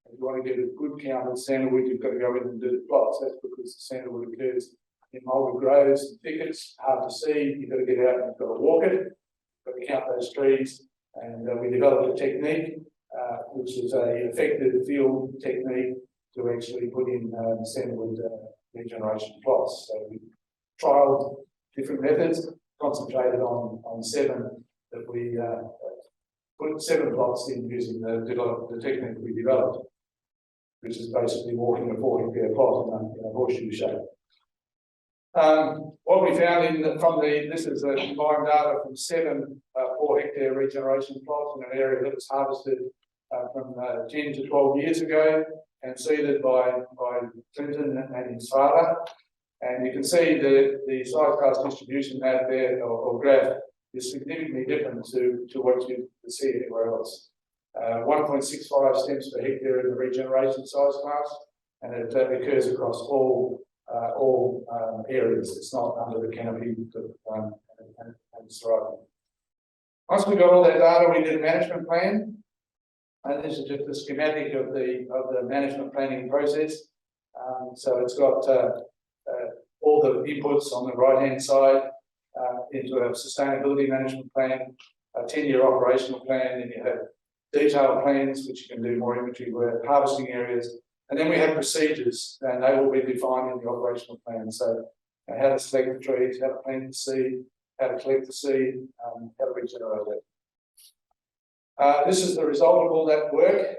Speaker 2: If you want to get a good count of sandalwood, you've got to go in and do the plots. That's because the sandalwood occurs in Mulder groves and thickets, hard to see. You've got to get out and you've got to walk it. You've got to count those trees. And we developed a technique, which is an effective field technique to actually put in sandalwood regeneration plots. So we trialled different methods, concentrated on 7 that we put 7 plots in using the technique we developed, which is basically walking a 40-hectare plot in a horseshoe shape. What we found this is combined data from 7 4-hectare regeneration plots in an area that was harvested from 10 to 12 years ago and seeded by Clinton and his father. And you can see the size class distribution map there or graph is significantly different to what you see anywhere else. 1.65 stems per hectare in the regeneration size class, and it occurs across all areas. It's not under the canopy and thriving. Once we got all that data, we did a management plan, and this is just a schematic of the management planning process. So it's got all the inputs on the right-hand side into a sustainability management plan, a 10-year operational plan, and you have detailed plans which you can do more inventory work, harvesting areas, and then we have procedures, and they will be defined in the operational plan. So how to select the trees, how to plant the seed, how to collect the seed, how to regenerate it. This is the result of all that work.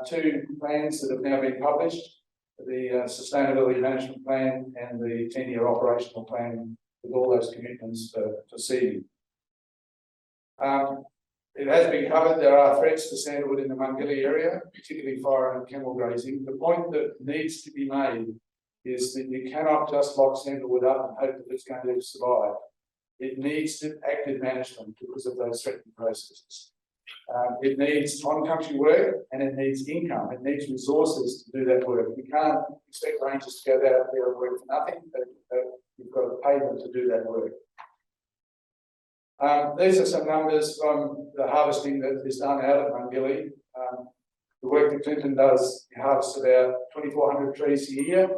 Speaker 2: 2 plans that have now been published, the sustainability management plan and the 10-year operational plan with all those commitments for seeding. It has been covered, there are threats to sandalwood in the Mungilli area, particularly fire and camel grazing. The point that needs to be made is that you cannot just lock sandalwood up and hope that it's going to survive. It needs active management because of those threatening processes. It needs on-country work and it needs income. It needs resources to do that work. You can't expect rangers to go out there and work for nothing. You've got to pay them to do that work. These are some numbers from the harvesting that is done out at Mungilli. The work that Clinton does, he harvests about 2,400 trees a year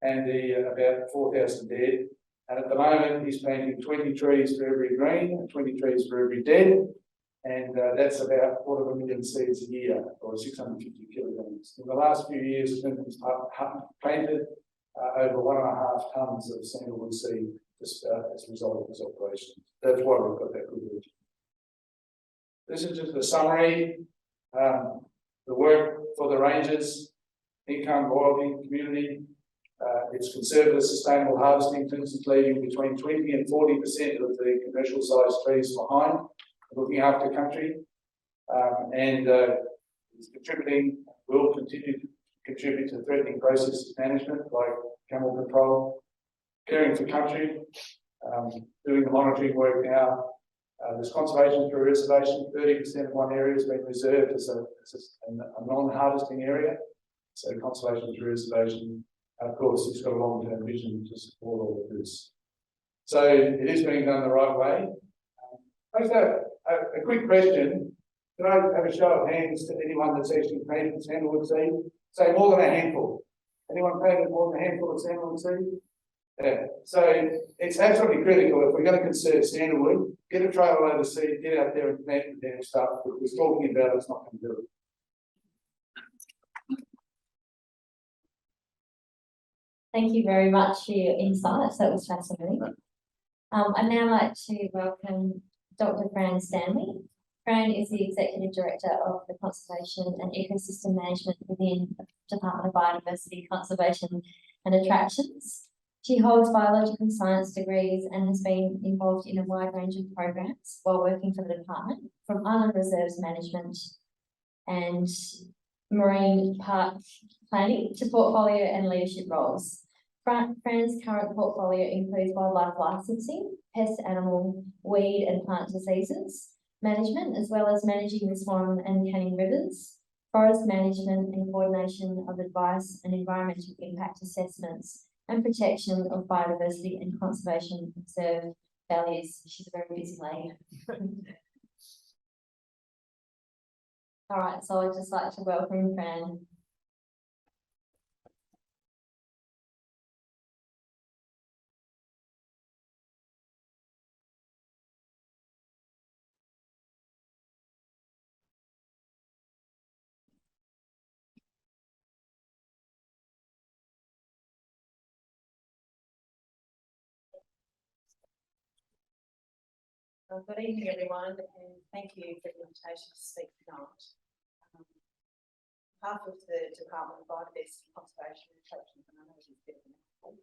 Speaker 2: and about 4,000 dead. And at the moment, he's planting 20 trees for every green and 20 trees for every dead. And that's about 250,000 seeds a year, or 650 kilograms. In the last few years, Clinton's planted over 1.5 tonnes of sandalwood seed just as a result of his operation. That's why we've got that good region. This is just a summary. The work for the rangers, income, loyalty, community. It's conservative, sustainable harvesting. Clinton's leaving between 20 and 40% of the commercial sized trees behind, looking after country, and is contributing, will continue to contribute to threatening process management like camel control, caring for country, doing the monitoring work now. There's conservation through reservation. 30% of one area has been reserved as a non-harvesting area. So conservation through reservation. Of course, it's got a long-term vision to support all of this. So it is being done the right way. A quick question. Can I have a show of hands to anyone that's actually planted sandalwood seed? Say more than a handful. Anyone planted more than a handful of sandalwood seed? Yeah. So it's absolutely critical if we're going to conserve sandalwood, get a trail load of seed, get out there and plant the damn stuff. What we're talking about, it's not going to do it.
Speaker 1: Thank you very much for your insights. That was fascinating. I'd now like to welcome Dr. Fran Stanley. Fran is the Executive Director of the Conservation and Ecosystem Management within the Department of Biodiversity, Conservation and Attractions. She holds biological science degrees and has been involved in a wide range of programs while working for the department, from island reserves management and marine park planning to portfolio and leadership roles. Fran's current portfolio includes wildlife licensing, pest, animal, weed and plant diseases management, as well as managing the Swan and Canning rivers, forest management and coordination of advice and environmental impact assessments, and protection of biodiversity and conservation reserve values. She's a very busy lady. All right, so I'd just like to welcome Fran.
Speaker 6: Good evening, everyone, and thank you for the invitation to speak tonight. On behalf of the Department of Biodiversity, Conservation and Attractions, and I know it's a bit of a mouthful,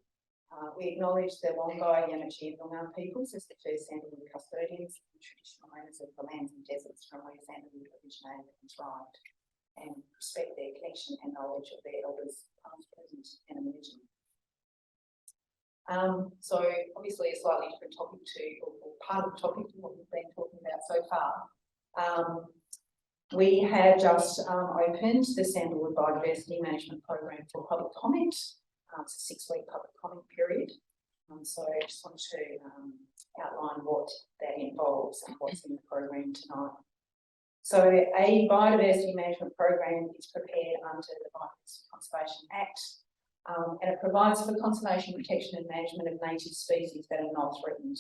Speaker 6: we acknowledge the Wongai, Yamaji and Noongar peoples as the first Sandalwood custodians and traditional owners of the lands and deserts from where Sandalwood originated and thrived, and respect their connection and knowledge of their elders, past, present and emerging. So obviously a slightly different topic or part of the topic to what we've been talking about so far. We have just opened the Sandalwood Biodiversity Management Program for public comment. It's a 6-week public comment period. So I just want to outline what that involves and what's in the program tonight. So a biodiversity management program is prepared under the Biodiversity Conservation Act. And it provides for conservation, protection and management of native species that are not threatened.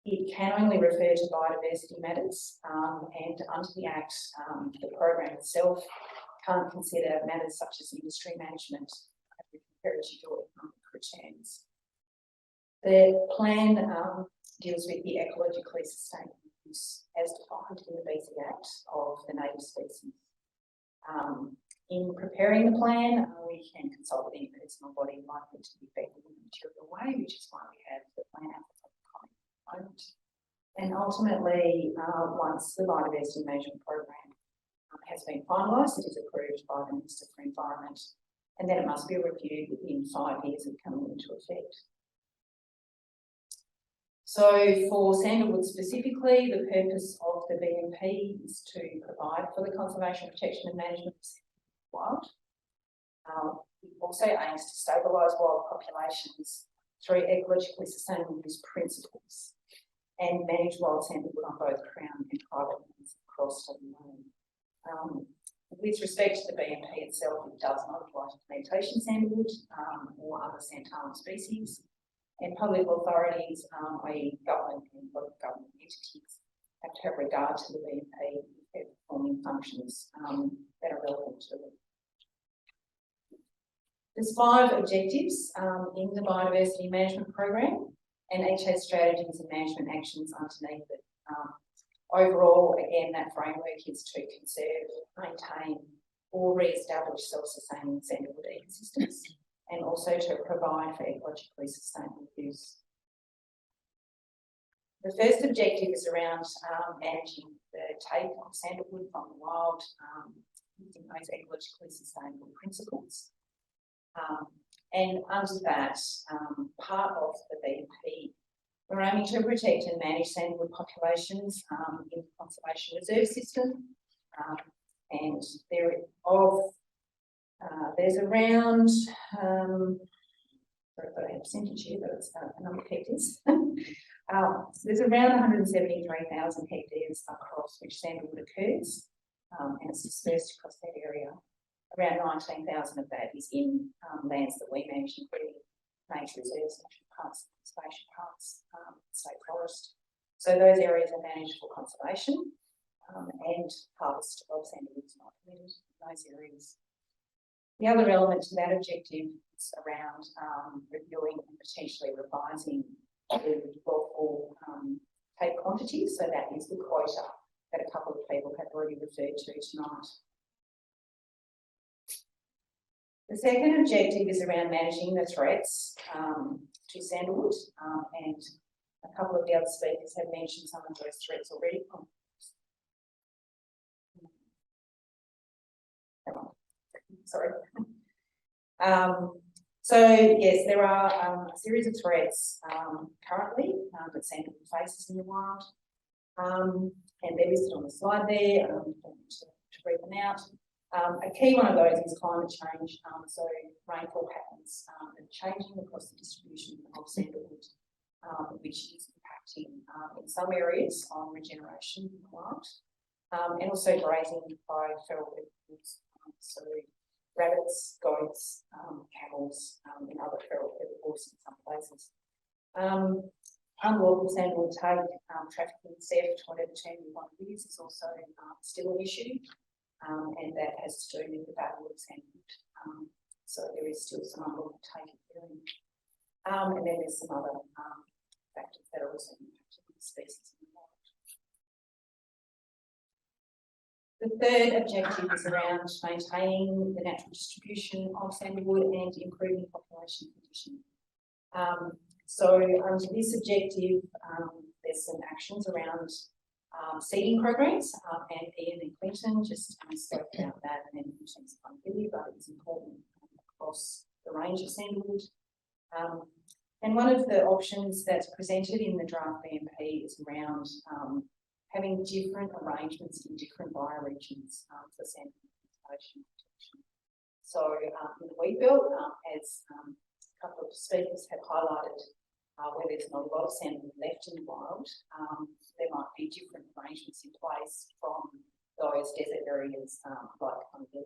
Speaker 6: It can only refer to biodiversity matters, and under the Act, the program itself can't consider matters such as industry management, heritage or economic returns. The plan deals with the ecologically sustainable use as defined in the Basic Act of the native species. In preparing the plan, we can consult with any personal body likely to be affected in a material way, which is why we have the plan out for public comment at the moment. And ultimately, once the biodiversity management program has been finalised, it is approved by the Minister for Environment, and then it must be reviewed within 5 years of coming into effect. So for Sandalwood specifically, the purpose of the BMP is to provide for the conservation, protection and management of wild. It also aims to stabilise wild populations through ecologically sustainable use principles and manage wild sandalwood on both Crown and private lands across WA. With respect to the BMP itself, it does not apply to plantation sandalwood or other santalum species, and public authorities, i.e. government and local government entities, have to have regard to the BMP if they're performing functions that are relevant to them. There's 5 objectives in the biodiversity management program, and each has strategies and management actions underneath it. Overall, again, that framework is to conserve, maintain or re-establish self-sustaining sandalwood ecosystems, and also to provide for ecologically sustainable use. The first objective is around managing the take of sandalwood from the wild using those ecologically sustainable principles. And under that, part of the BMP, we're aiming to protect and manage sandalwood populations in the conservation reserve system. And there's around, sorry, I've got a percentage here, but it's a number of hectares. So there's around 173,000 hectares across which sandalwood occurs, and it's dispersed across that area. Around 19,000 of that is in lands that we manage, including nature reserves, national parks, conservation parks, state forest. So those areas are managed for conservation, and harvest of sandalwood is not permitted in those areas. The other element to that objective is around reviewing and potentially revising the lawful take quantities. So that is the quota that a couple of people have already referred to tonight. The second objective is around managing the threats to Sandalwood, and a couple of the other speakers have mentioned some of those threats already. Sorry. So yes, there are a series of threats currently that Sandalwood faces in the wild, and they're listed on the slide there. To read them out. A key one of those is climate change. So rainfall patterns are changing across the distribution of Sandalwood, which is impacting in some areas on regeneration in the wild, and also grazing by feral herbivores. So rabbits, goats, camels, and other feral herbivores in some places. Unlawful Sandalwood take, trafficking, theft, whatever term you want to use, is also still an issue, and that has to do with the value of Sandalwood. So there is still some unlawful take occurring. And then there's some other factors that are also impacting the species in the wild. The third objective is around maintaining the natural distribution of Sandalwood and improving population condition. So under this objective, there's some actions around seeding programs, and Ian and Clinton just spoke about that and then in terms of accountability, but it's important across the range of Sandalwood. And one of the options that's presented in the draft BMP is around having different arrangements in different bioregions for Sandalwood plantation protection. So in the wheatbelt, as a couple of speakers have highlighted, where there's not a lot of Sandalwood left in the wild, there might be different arrangements in place from those desert areas like Aunty.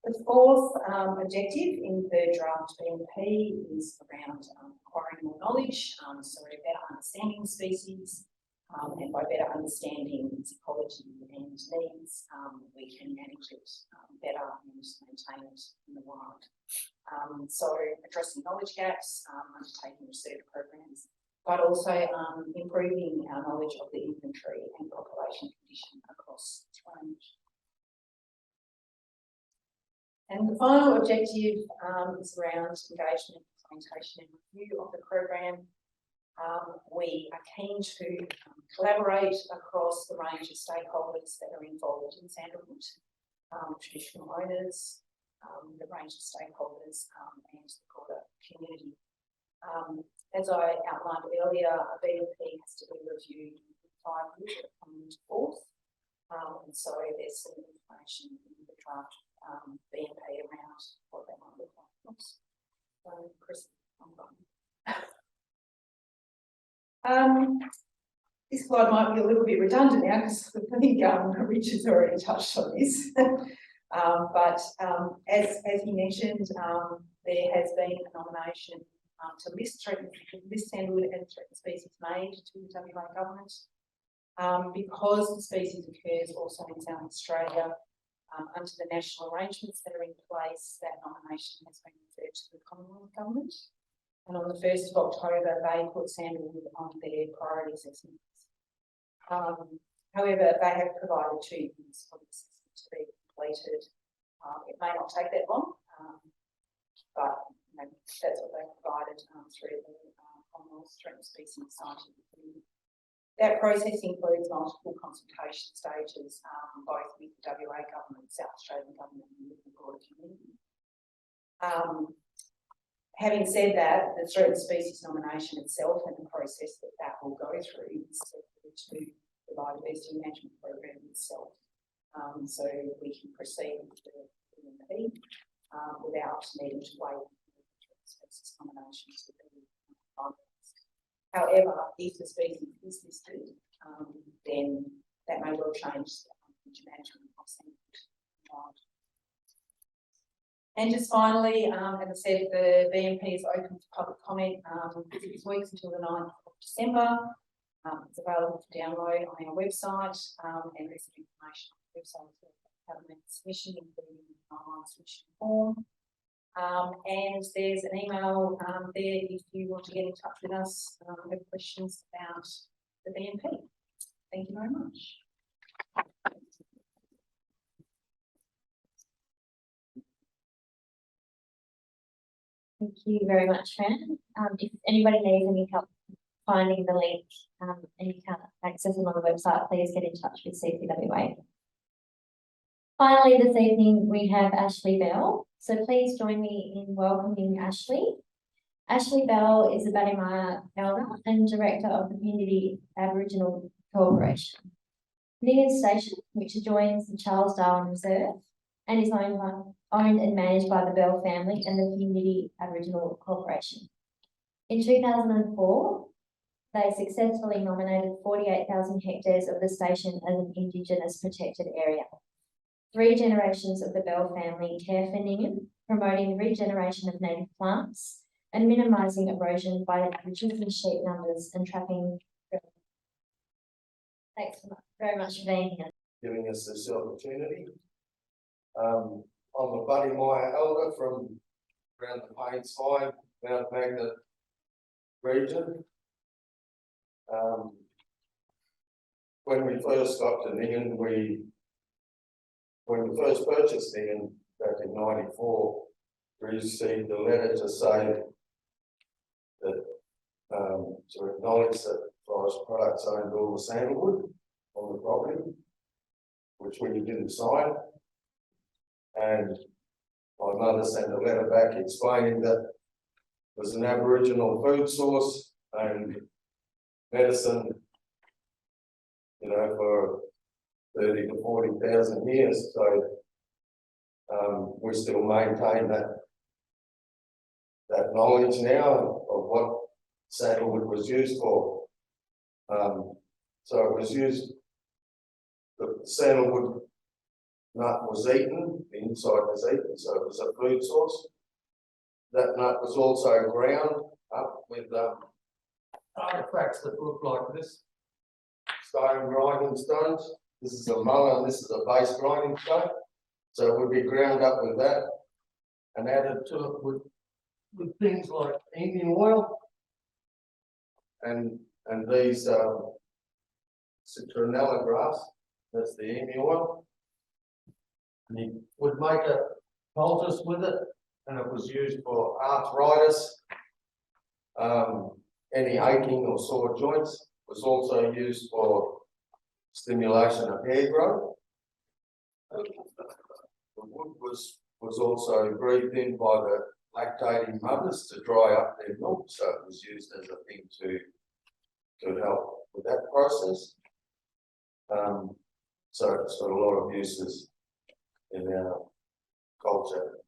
Speaker 6: The fourth objective in the draft BMP is around acquiring more knowledge, so better understanding the species, and by better understanding its ecology and needs, we can manage it better and maintain it in the wild. So addressing knowledge gaps, undertaking research programs, but also improving our knowledge of the inventory and population condition across its range. And the final objective is around engagement, implementation and review of the program. We are keen to collaborate across the range of stakeholders that are involved in Sandalwood, traditional owners, the range of stakeholders and the broader community. As I outlined earlier, a BMP has to be reviewed in 5 years coming into forth, and so there's some information in the draft BMP around what that might look like. Oops. So, Chris, I'm gone. This slide might be a little bit redundant now because I think Richard's already touched on this. But as he mentioned, there has been a nomination to list Sandalwood as a threatened species made to the WA government. Because the species occurs also in South Australia, under the national arrangements that are in place, that nomination has been referred to the Commonwealth Government. And on the 1st of October, they put Sandalwood on their priority assessments. However, they have provided 2 years for the assessment to be completed. It may not take that long, but that's what they provided through the Commonwealth Threatened Species Scientific Committee. That process includes multiple consultation stages, both with the WA government, South Australian government, and with the broader community. Having said that, the threatened species nomination itself and the process that will go through is to the biodiversity management program itself. So we can proceed with the BMP without needing to wait for the threatened species nomination to be finalised. However, if the species is listed, then that may well change the management of Sandalwood. And just finally, as I said, the BMP is open to public comment 6 weeks until the 9th of December. It's available for download on our website, and there's some information on the website for government submission, including an online submission form. And there's an email there if you want to get in touch with us, have questions about the BNP. Thank you very much.
Speaker 1: Thank you very much, Fran. If anybody needs any help finding the link and you can't access it on the website, please get in touch with CCWA. Finally, this evening we have Ashley Bell. So please join me in welcoming Ashley. Ashley Bell is a Badimaya elder and director of the Community Aboriginal Corporation. Ningin Station, which adjoins the Charles Darwin Reserve and is owned and managed by the Bell family and the Community Aboriginal Corporation. In 2004, they successfully nominated 48,000 hectares of the station as an Indigenous protected area. 3 generations of the Bell family care for Ningin, promoting regeneration of native plants and minimising erosion by reducing sheep numbers and trapping. Thanks very much for being here.
Speaker 7: Giving us this opportunity. I'm a Badimaya elder from around the Plains Line, Mount Magnet region. When we first got to Ningin, when we first purchased Ningin back in '94, we received a letter to say that to acknowledge that Forest Products owned all the sandalwood on the property, which we didn't sign. And my mother sent a letter back explaining that it was an Aboriginal food source and medicine, you know, for 30 to 40,000 years. So we still maintain that knowledge now of what sandalwood was used for. So it was used, the sandalwood nut was eaten, the inside was eaten, so it was a food source. That nut was also ground up with artifacts that look like this. Stone grinding stones. This is a mullah and this is a base grinding stone. So it would be ground up with that and added to it with things like Indian oil and these citronella grass. That's the Indian oil. And you would make a poultice with it, and it was used for arthritis, any aching or sore joints. It was also used for stimulation of hair growth. The wood was also breathed in by the lactating mothers to dry up their milk, so it was used as a thing to help with that process. So it's got a lot of uses in our culture.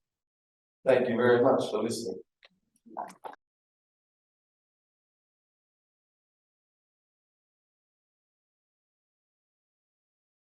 Speaker 7: Thank you very much for listening.